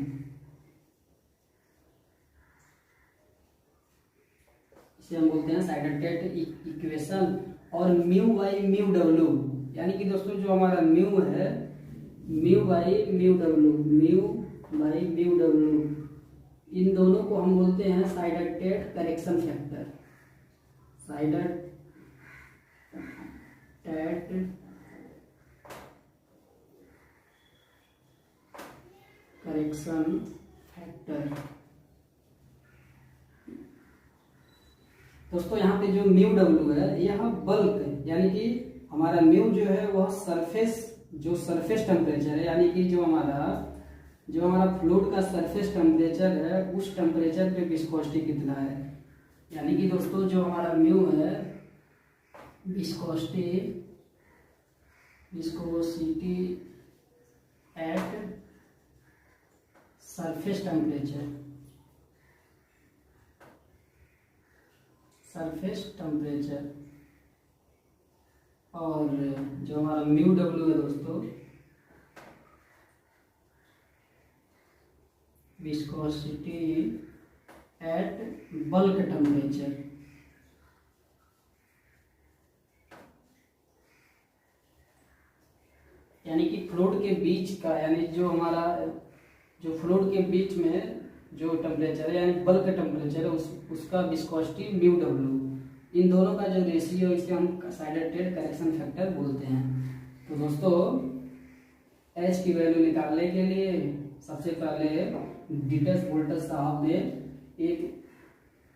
इसे हम बोलते हैं साइडरटेट इक्वेशन। और μ/म्यू डब्ल्यू, यानी कि दोस्तों जो हमारा म्यू है, म्यू/म्यू डब्ल्यू इन दोनों को हम बोलते हैं Sieder Tate correction factor. Sieder Tate correction factor. दोस्तों यहाँ पे जो म्यू डब्ल्यू है यह बल्क यानी कि हमारा म्यू जो है वह सरफेस टेम्परेचर है, यानी कि जो हमारा फ्लूइड का सरफेस टेम्परेचर है उस टेम्परेचर पे विस्कोसिटी कितना है। यानी कि दोस्तों जो हमारा म्यू है विस्कोसिटी एट सरफेस टेम्परेचर और जो हमारा म्यू डब्ल्यू है दोस्तों विस्कोसिटी एट बल्क टेम्परेचर। यानी कि फ्लूइड के बीच का, यानी जो फ्लूइड के बीच में जो टेम्परेचर है यानी बल्क टेम्परेचर है उसका विस्कोसिटी म्यू डब्ल्यू, इन दोनों का जो रेशियो इसे हम साइडेटेड करेक्शन फैक्टर बोलते हैं। तो दोस्तों एच की वैल्यू निकालने के लिए सबसे पहले डिटस वोल्टस साहब ने एक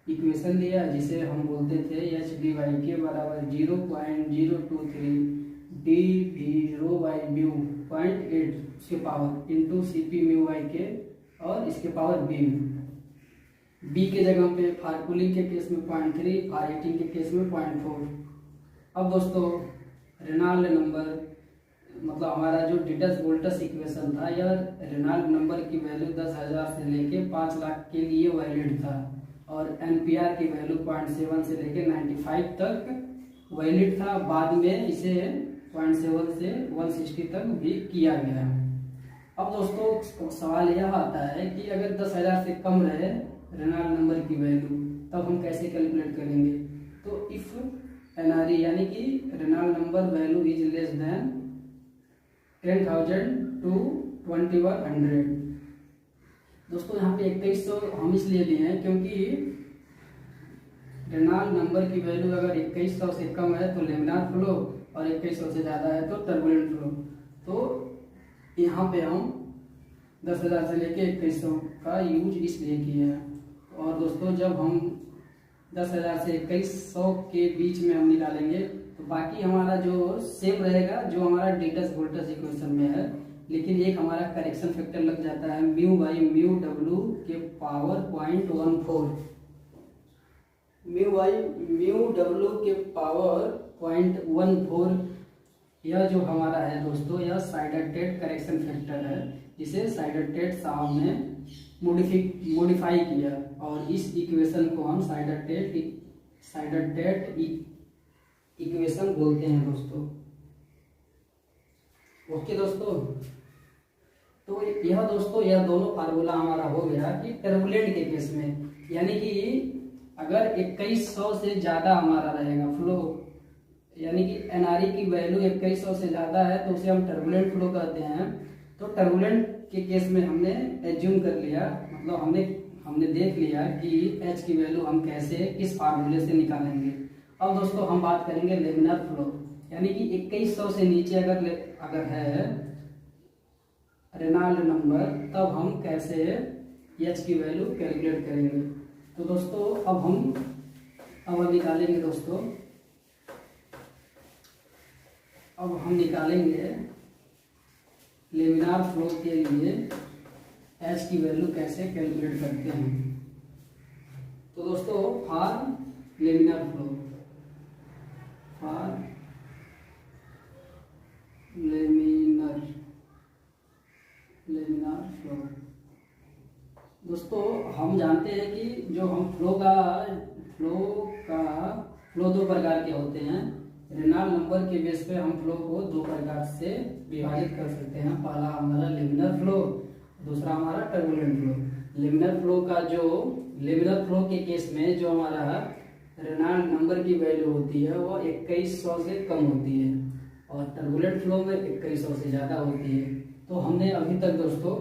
इक्वेशन दिया जिसे हम बोलते थे एच डी वाई के बराबर 0.023 D V rho by mu 0.8 उसके power into C P mu by K और इसके पावर बी के जगह पे फॉर कूलिंग के केस में 0.3, फॉर हीटिंग के केस में 0.4। अब दोस्तों रेनॉल्ड नंबर मतलब हमारा जो डिटस वोल्टस इक्वेशन था यह रेनॉल्ड नंबर की वैल्यू 10,000 से लेके 5 लाख के लिए वैलिड था और एनपीआर की वैल्यू 0.7 से लेके 95 तक वैलिड था। बाद में इसे 0.7 से 160 तक भी किया गया। अब दोस्तों सवाल यह आता है कि अगर 10,000 से कम रहे रेनॉल्ड नंबर की वैल्यू तब हम कैसे कैलकुलेट करेंगे। तो इफ एनआरई यानी कि Reynold number value is less than 10,000 to 2100। दोस्तों यहाँ पे 2100 हम इसलिए लिए हैं क्योंकि रेनॉल्ड नंबर की वैल्यू अगर 2100 से कम है तो लेमिनार फ्लो और 2100 से ज़्यादा है तो टर्बुलेंट फ्लो। तो यहाँ पे हम 10,000 से लेके 2100 का यूज इसलिए किए हैं। और दोस्तों जब हम 10,000 से 2100 के बीच में हम निकालेंगे तो बाकी हमारा जो सेम रहेगा जो हमारा डिटस वोल्टस इक्वेशन में है, लेकिन एक हमारा करेक्शन फैक्टर लग जाता है म्यू बाई म्यू डब्ल्यू के power 0.14। Mu by mu W के पावर 0.14 यह जो हमारा है दोस्तों यह साइडेटेड करेक्शन फैक्टर है जिसे साइडेटेड साहब ने मॉडिफाई किया और इस इक्वेशन को हम साइडेटेड इक्वेशन बोलते हैं दोस्तों। ओके दोस्तों, तो यह दोस्तों यह दोनों फार्मूला हमारा हो गया कि टर्बुलेंट के केस में, यानी कि अगर 2100 से ज़्यादा हमारा रहेगा फ्लो, यानी कि एनआरई की वैल्यू 2100 से ज़्यादा है तो उसे हम टर्बुलेंट फ्लो कहते हैं। तो टर्बुलेंट के केस में हमने एज्यूम कर लिया, मतलब हमने देख लिया कि एच की वैल्यू हम कैसे किस फार्मूले से निकालेंगे। अब दोस्तों हम बात करेंगे लेमिनर फ्लो, यानी कि 2100 से नीचे अगर है रेनॉल्ड नंबर तब हम कैसे एच की वैल्यू कैलकुलेट करेंगे। तो दोस्तों अब निकालेंगे दोस्तों, अब हम निकालेंगे लेमिनार फ्लो के लिए एच की वैल्यू कैसे कैलकुलेट करते हैं। तो दोस्तों for laminar flow, laminar flow दोस्तों हम जानते हैं कि जो हम फ्लो दो प्रकार के होते हैं। रेनॉल्ड नंबर के बेस पे हम फ्लो को दो प्रकार से विभाजित कर सकते हैं। पहला हमारा लेमिनर फ्लो, दूसरा हमारा टर्बुलेंट फ्लो। लेमिनर फ्लो के केस में जो हमारा रेनॉल्ड नंबर की वैल्यू होती है वो 2100 से कम होती है और टर्बुलेंट फ्लो में 2100 से ज़्यादा होती है। तो हमने अभी तक दोस्तों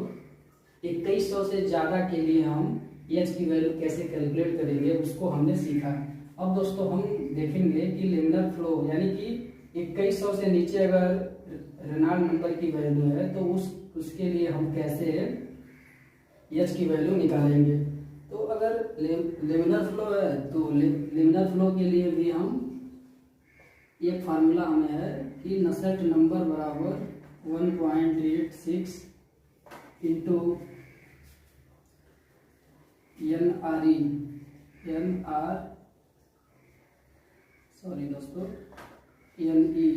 2100 से ज़्यादा के लिए हम एच की वैल्यू कैसे कैलकुलेट करेंगे उसको हमने सीखा। अब दोस्तों हम देखेंगे कि लेमिनर फ्लो यानी कि 2100 से नीचे अगर रेनॉल्ड नंबर की वैल्यू है तो उसके लिए हम कैसे एच की वैल्यू निकालेंगे। तो अगर लेमिनर फ्लो है तो लेमिनर फ्लो के लिए भी हम एक फार्मूला हमें है कि नसेल्ट नंबर बराबर 1.86 इंटू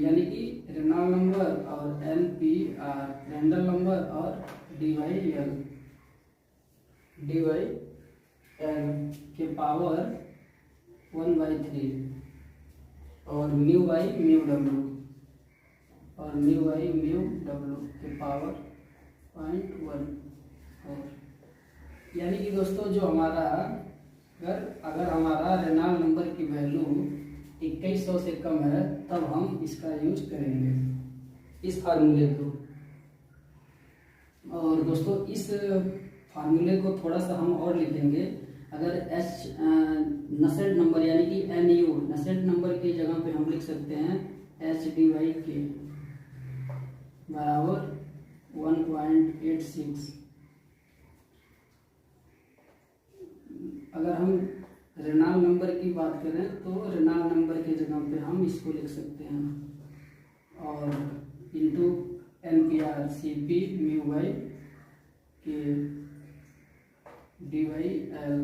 यानी कि रेनॉल्ड नंबर और NPR रेंडल नंबर और DYL के पावर 1/3 और म्यू बाई म्यू डब्ल्यू के पावर 0.1। और यानी कि दोस्तों जो हमारा अगर हमारा रेनॉल्ड नंबर की वैल्यू 2100 से कम है तब हम इसका यूज करेंगे इस फार्मूले को। और दोस्तों इस फार्मूले को थोड़ा सा हम और लिखेंगे। अगर एच नसेल्ट नंबर यानी कि NU नसेल्ट नंबर की जगह पे हम लिख सकते हैं HDY बराबर 1.86। अगर हम रेनॉल्ड नंबर की बात करें तो रेनॉल्ड नंबर की जगह पे हम इसको लिख सकते हैं और into NPR CP mu by के DYL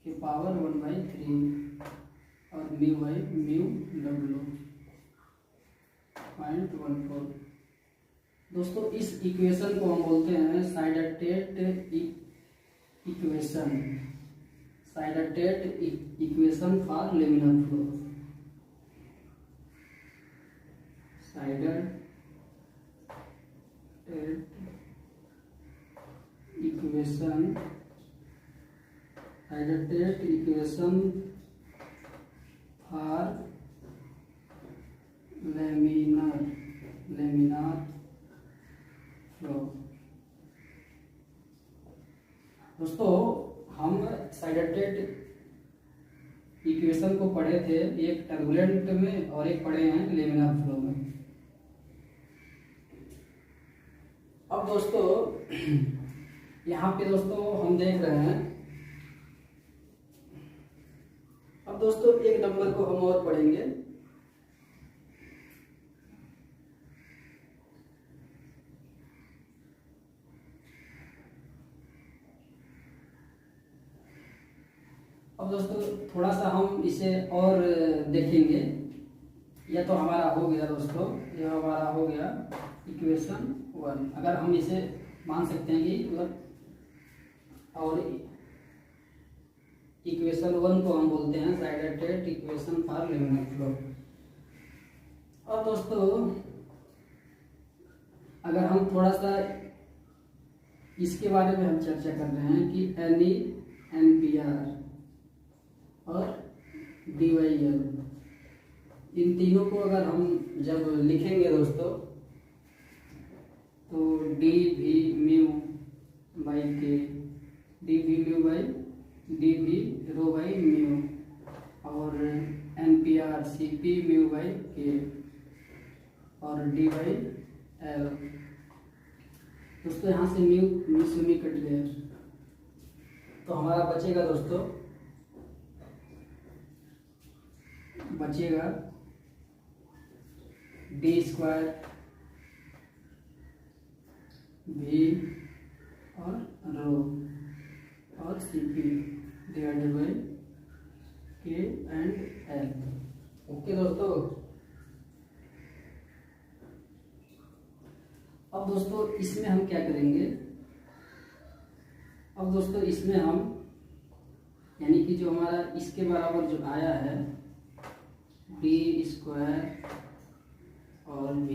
के पावर 1/3 और म्यू बाई म्यू डब्ल्यू 0.14। दोस्तों इस इक्वेशन को हम बोलते हैं Sieder Tate equation for laminar flow. Sieder Tate equation for laminar flow. दोस्तों हम साइडटेट इक्वेशन को पढ़े थे, एक टर्बुलेंट में और एक पढ़े हैं लेमिनर फ्लो में। अब दोस्तों यहाँ पे दोस्तों हम देख रहे हैं, अब दोस्तों एक नंबर को हम और पढ़ेंगे। अब दोस्तों थोड़ा सा हम इसे और देखेंगे। यह तो हमारा हो गया दोस्तों, यह हमारा हो गया इक्वेशन 1। अगर हम इसे मान सकते हैं कि और इक्वेशन 1 को हम बोलते हैं Sieder Tate equation for laminar flow. और दोस्तों अगर हम थोड़ा सा इसके बारे में हम चर्चा कर रहे हैं कि NE NPR और DYL इन तीनों को अगर हम जब लिखेंगे दोस्तों तो DV mu by K DV mu by DV rho by mu और NPR CP mu by K और DYL। दोस्तों यहाँ से म्यू से म्यू कट गया तो हमारा बचेगा दोस्तों, बचेगा D² V और रो और CP divided by K and L। Okay दोस्तों। अब दोस्तों इसमें हम क्या करेंगे, अब दोस्तों इसमें हम यानी कि जो हमारा इसके बराबर जो आया है D² और V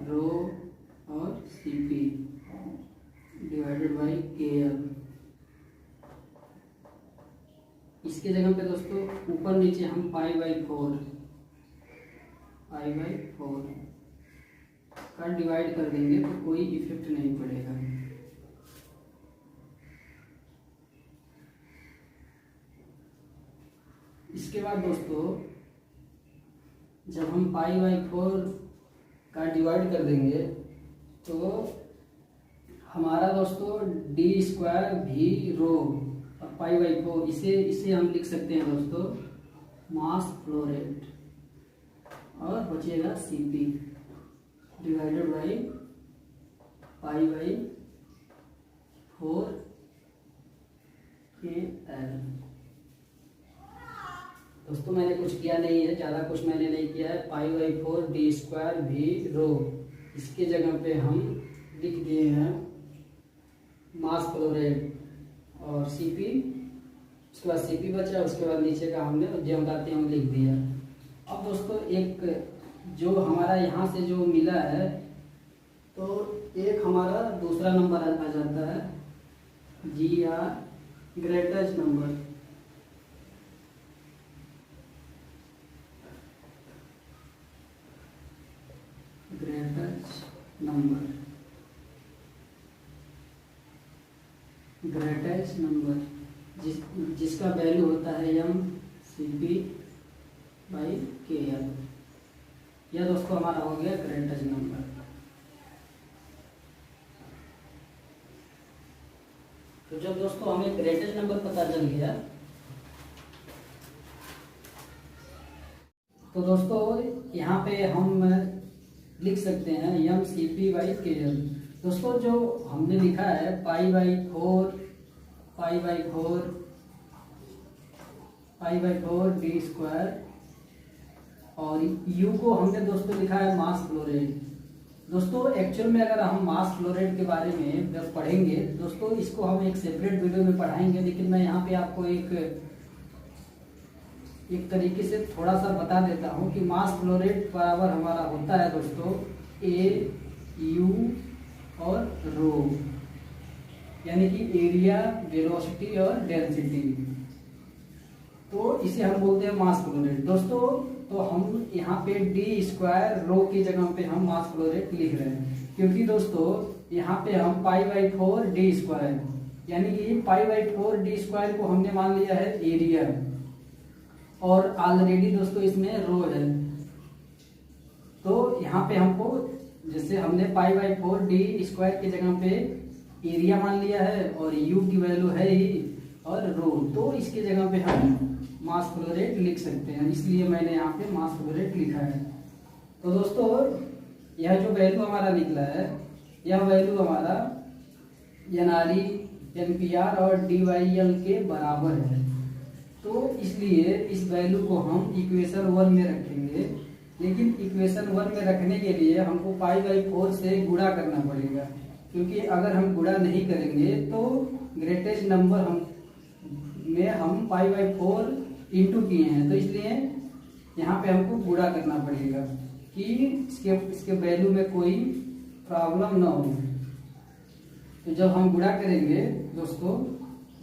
रो और CP डिवाइडेड बाई KL। इसके जगह पे दोस्तों ऊपर नीचे हम π/4 का डिवाइड कर देंगे तो कोई इफेक्ट नहीं पड़ेगा। इसके बाद दोस्तों जब हम पाई बाई 4 का डिवाइड कर देंगे तो हमारा दोस्तों d² भी रो और पाई बाई 4 इसे हम लिख सकते हैं दोस्तों मास फ्लो रेट, और बचेगा Cp divided by pi by 4 KL। दोस्तों मैंने कुछ किया नहीं है, ज़्यादा कुछ मैंने नहीं किया है। पाई बाई 4 d² भी रो, इसके जगह पे हम लिख दिए हैं मास फ्लो रेट और Cp, उसके बाद Cp बचा, उसके बाद नीचे का हमने ज्योमेट्री लिख दिया। अब दोस्तों एक जो हमारा यहाँ से जो मिला है तो एक हमारा दूसरा नंबर आ जाता है GR greatest number. Greatest number जिसका वैल्यू होता है mCp बाई KL। यह दोस्तों हमारा हो गया ग्रेटेस्ट नंबर। तो जब दोस्तों हमें ग्रेटेस्ट नंबर पता चल गया तो दोस्तों यहाँ पे हम लिख सकते हैं mCp बाई KL। दोस्तों जो हमने लिखा है पाई बाई 4 d² और U को हमने दोस्तों लिखा है मास फ्लो रेट। दोस्तों एक्चुअल में अगर हम मास फ्लो रेट के बारे में जब पढ़ेंगे दोस्तों, इसको हम एक सेपरेट वीडियो में पढ़ाएंगे, लेकिन मैं यहाँ पे आपको एक तरीके से थोड़ा सा बता देता हूँ कि मास फ्लो रेट बराबर हमारा होता है दोस्तों AU और रो, यानी कि एरिया, वेलोसिटी और डेंसिटी। तो इसे हम बोलते हैं मास फ्लो रेट दोस्तों। तो हम यहाँ पे d² रो की जगह पे हम मास फ्लो रेट लिख रहे हैं, क्योंकि दोस्तों यहाँ पे हम पाई बाई 4 d², यानी कि पाई बाई 4 d² को हमने मान लिया है एरिया, और ऑलरेडी दोस्तों इसमें रो है। तो यहाँ पे हमको जैसे हमने पाई बाई 4 d² की जगह पे एरिया मान लिया है और U की वैल्यू है ही और रो, तो इसके जगह पे हम मास फ्लो रेट लिख सकते हैं, इसलिए मैंने यहाँ पे मास फ्लो रेट लिखा है। तो दोस्तों यह जो वैल्यू हमारा निकला है, यह वैल्यू हमारा NRE, NPR और DYL के बराबर है। तो इसलिए इस वैल्यू को हम इक्वेशन 1 में रखेंगे, लेकिन इक्वेशन 1 में रखने के लिए हमको पाई बाई 4 से गुणा करना पड़ेगा, क्योंकि अगर हम गुणा नहीं करेंगे तो ग्रेटेस्ट नंबर हम पाई बाई 4 इंटू किए हैं, तो इसलिए यहाँ पे हमको गुणा करना पड़ेगा कि इसके वैल्यू में कोई प्रॉब्लम ना हो। तो जब हम गुणा करेंगे दोस्तों,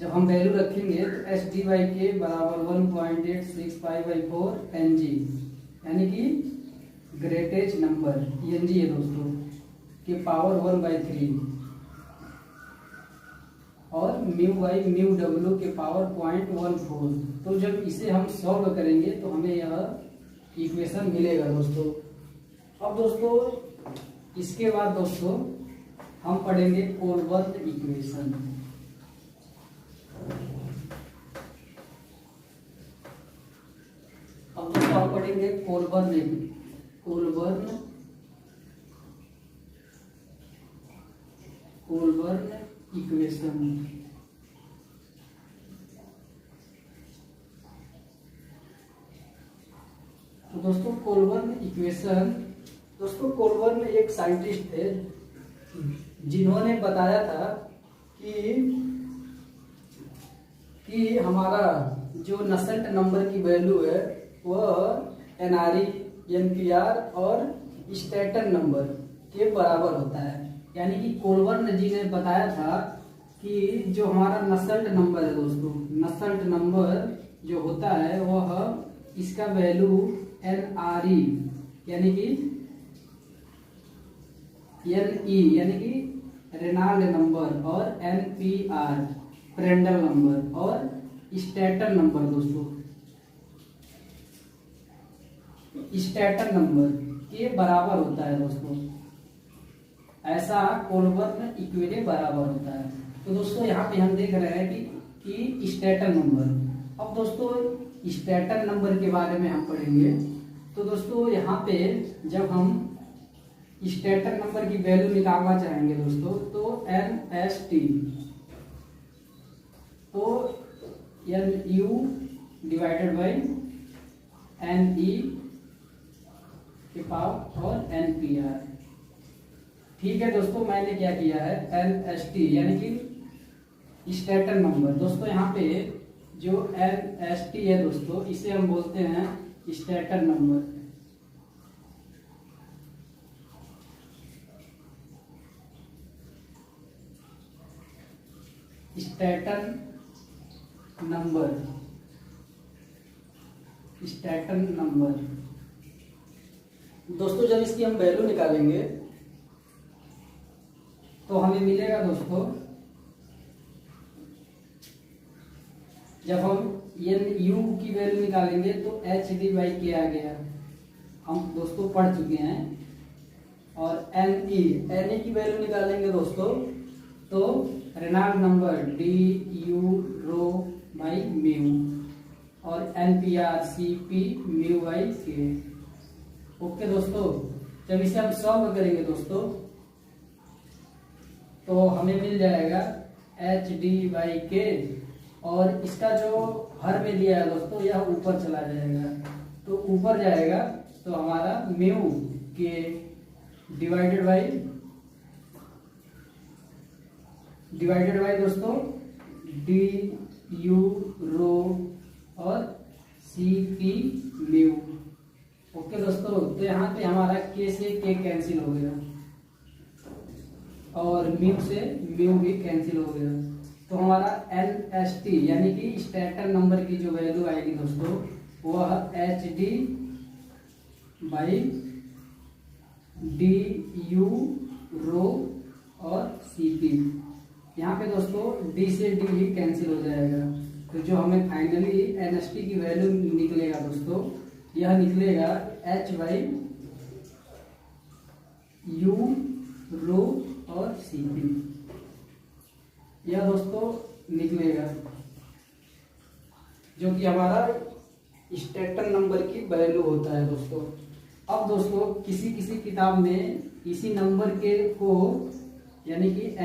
जब हम वैल्यू रखेंगे तो SD/K बराबर 1.86 पाई बाई 4 NG, यानी कि ग्रेटेस्ट नंबर NG है दोस्तों के पावर 1/3 और μ/μW के पावर 0.14। तो जब इसे हम सॉल्व करेंगे तो हमें यह इक्वेशन मिलेगा दोस्तों। अब दोस्तों इसके बाद दोस्तों हम पढ़ेंगे कोलबर्न इक्वेशन। अब दोस्तों हम पढ़ेंगे कोलबर्न इक्वेशन। तो दोस्तों कोलबर्न इक्वेशन, दोस्तों कोलबर्न एक साइंटिस्ट थे जिन्होंने बताया था कि हमारा जो नसेल्ट नंबर की वैल्यू है वह NRE, NPR और स्टैटन नंबर के बराबर होता है। यानी कि कोलबर्न जी ने बताया था कि जो हमारा नसेल्ट नंबर है दोस्तों, नसेल्ट नंबर जो होता है वह इसका वैल्यू NRE यानी कि NE यानी कि रेनॉल्ड नंबर और NPR प्रेंडल नंबर और स्टैटन नंबर दोस्तों स्टेटर नंबर के बराबर होता है दोस्तों। ऐसा कोलबर्न इक्वेशन बराबर होता है। तो दोस्तों यहाँ पे हम देख रहे हैं कि स्टेटर नंबर। अब दोस्तों स्टेटर नंबर के बारे में हम पढ़ेंगे। तो दोस्तों यहाँ पे जब हम स्टेटर नंबर की वैल्यू निकालना चाहेंगे दोस्तों, तो NST, तो NU डिवाइडेड बाई NE के पावर और NPR। ठीक है दोस्तों, मैंने क्या किया है NST यानी कि स्टेटर नंबर। दोस्तों यहाँ पे जो NST है दोस्तों, इसे हम बोलते हैं stator number. Stator number, stator number. दोस्तों जब इसकी हम वैल्यू निकालेंगे तो हमें मिलेगा दोस्तों, जब हम NU की वैल्यू निकालेंगे तो HD/K आ गया, हम दोस्तों पढ़ चुके हैं। और NE की वैल्यू निकालेंगे दोस्तों तो Reynold number DU rho by mu, और NPR CP mu by K। Okay दोस्तों, जब इसे हम सॉल्व करेंगे दोस्तों तो हमें मिल जाएगा HD/K, और इसका जो हर में दिया है दोस्तों यह ऊपर चला जाएगा। तो ऊपर जाएगा तो हमारा म्यू के डिवाइडेड बाई दोस्तों DU रो और CP म्यू। ओके दोस्तों, तो यहाँ पे हमारा K से K कैंसिल हो गया और म्यू से म्यू भी कैंसिल हो गया। तो हमारा NST यानी कि स्टेटर नंबर की जो वैल्यू आएगी दोस्तों वह HD बाई DU रो और CP। यहाँ पे दोस्तों D से D ही कैंसिल हो जाएगा। तो जो हमें फाइनली NST की वैल्यू निकलेगा दोस्तों, यह निकलेगा H/U रो और CP। यह दोस्तों निकलेगा जो कि हमारा स्टेटर नंबर की वैल्यू होता है दोस्तों। अब दोस्तों किसी किसी किताब में इसी नंबर के को यानी कि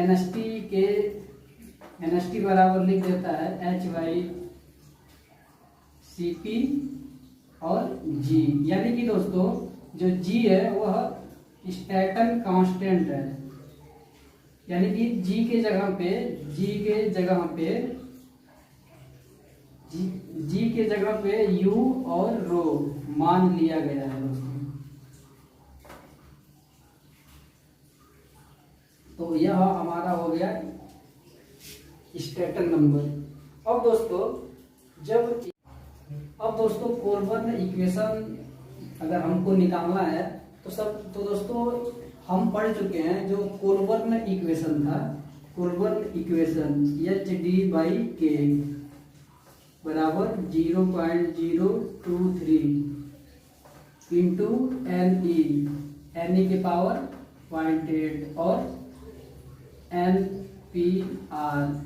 NST बराबर लिख देता है H/CP और G, यानी कि दोस्तों जो G है वह स्टेटन कांस्टेंट है, यानी कि G के जगह पे U और रो मान लिया गया है दोस्तों। तो यह हमारा हो गया स्टेटर नंबर। अब दोस्तों कोलबर्न इक्वेशन अगर हमको निकालना है तो दोस्तों हम पढ़ चुके हैं जो कोलबर्न इक्वेशन था। कोलबर्न इक्वेशन HD/K बराबर 0.023 इंटू NE के पावर 0.8 और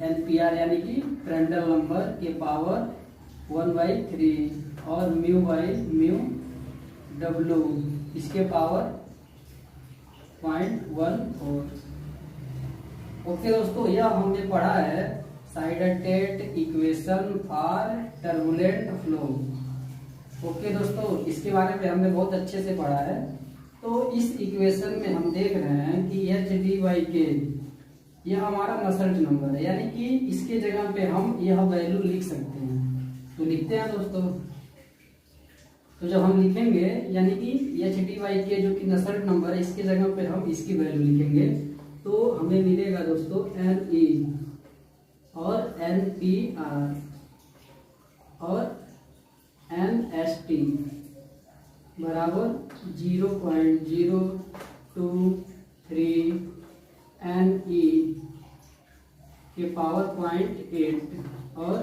NPR यानी कि प्रांड्टल नंबर के पावर 1/3 और म्यू W इसके पावर 0.14। ओके दोस्तों, यह हमने पढ़ा है Sieder Tate equation for turbulent flow. Okay दोस्तों, इसके बारे में हमने बहुत अच्छे से पढ़ा है। तो इस इक्वेशन में हम देख रहे हैं कि HD/K यह हमारा नसल्ट नंबर है, यानी कि इसके जगह पे हम यह वैल्यू लिख सकते हैं। तो लिखते हैं दोस्तों। तो जब हम लिखेंगे यानी कि HD/K जो कि नसल्ट नंबर है, इसके जगह पे हम इसकी वैल्यू लिखेंगे तो हमें मिलेगा दोस्तों NE और NPR और NST बराबर 0.023 NE के पावर 0.8 और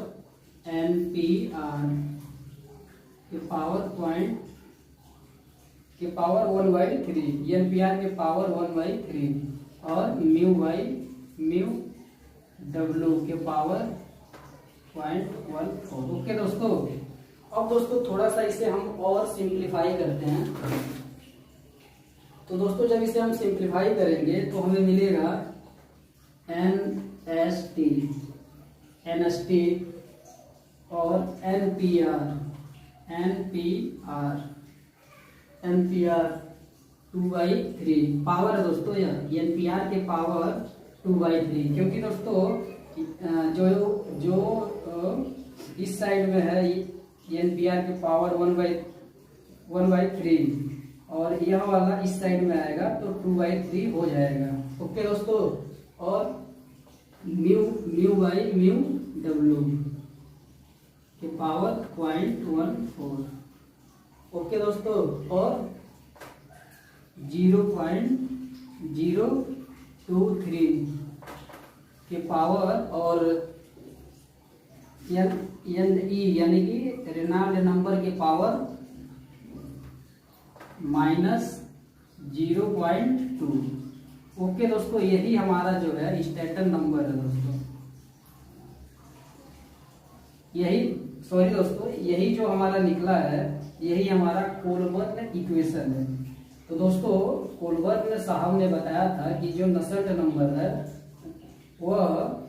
NPR के पावर 0.14। के पावर 1/3, एम्पियर के पावर 1/3 और म्यू डब्ल्यू के पावर 0.14। ओके दोस्तों, अब दोस्तों थोड़ा सा इसे हम और सिंप्लीफाई करते हैं। तो दोस्तों जब इसे हम सिंप्लीफाई करेंगे तो हमें मिलेगा NST और NPR 2/3 पावर है दोस्तों, यह NPR के पावर 2/3, क्योंकि दोस्तों जो इस साइड में है NPR के पावर 1/3 और यह वाला इस साइड में आएगा तो 2/3 हो जाएगा। ओके दोस्तों, और म्यू डब्ल्यू के पावर 0.14। ओके दोस्तों, और 0.023 के पावर और NE यानी कि रेनॉल्ड नंबर के पावर -0.2। ओके दोस्तों, यही हमारा जो है स्टैटन नंबर है दोस्तों। यही जो हमारा निकला है, यही हमारा कोलबर्न इक्वेशन है। तो दोस्तों कोलबर्न साहब ने बताया था कि जो नसल्ट नंबर है वह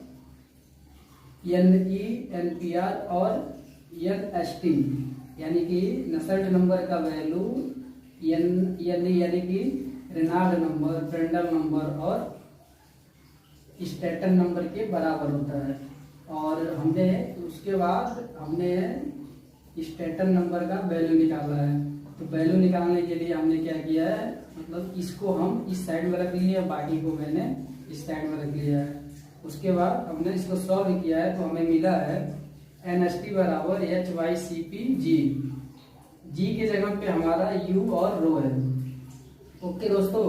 NE, NPR और NST यानी कि नसल्ट नंबर का वैल्यू यानी कि रेनॉल्ड नंबर, फ्रेंडल नंबर और स्टैटन नंबर के बराबर होता है। और उसके बाद हमने स्टैटन नंबर का वैल्यू निकाला है। तो वैल्यू निकालने के लिए हमने क्या किया है, मतलब इसको हम इस साइड में रख लिया, बाकी को मैंने इस साइड में रख लिया है। उसके बाद हमने इसको सॉल्व किया है तो हमें मिला है NST बराबर H/CP/G। जी के जगह पे हमारा U और रो है। ओके दोस्तों,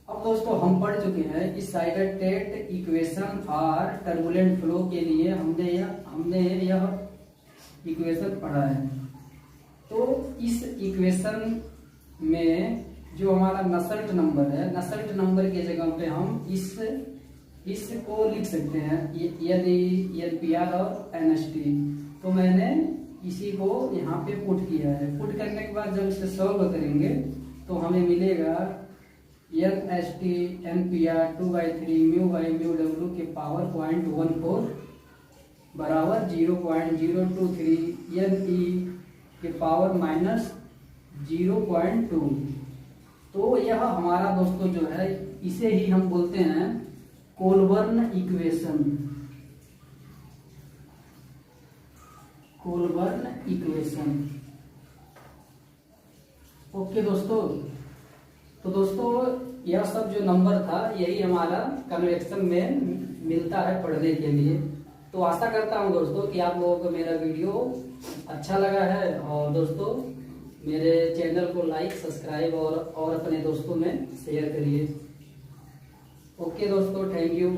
अब दोस्तों हम पढ़ चुके हैं कि साइगरटेट इक्वेशन फॉर टर्बुलेंट फ्लो के लिए हमने यह इक्वेशन पढ़ा है। तो इस इक्वेशन में जो हमारा नसल्ट नंबर है, नसल्ट नंबर के जगह पे हम इसको लिख सकते हैं यदि NPR और NST। तो मैंने इसी को यहाँ पे पुट किया है। पुट करने के बाद जब इसे सॉल्व करेंगे तो हमें मिलेगा NST NPR 2/3 म्यू डब्ल्यू के पावर 0.14 बराबर 0.023 NE के पावर -0.2। तो यह हमारा दोस्तों जो है, इसे ही हम बोलते हैं कोलबर्न इक्वेशन। ओके दोस्तों, तो दोस्तों यह सब जो नंबर था यही हमारा कन्वेक्शन में मिलता है पढ़ने के लिए। तो आशा करता हूं दोस्तों कि आप लोगों को मेरा वीडियो अच्छा लगा है। और दोस्तों मेरे चैनल को लाइक, सब्सक्राइब और अपने दोस्तों में शेयर करिए। ओके दोस्तों, थैंक यू।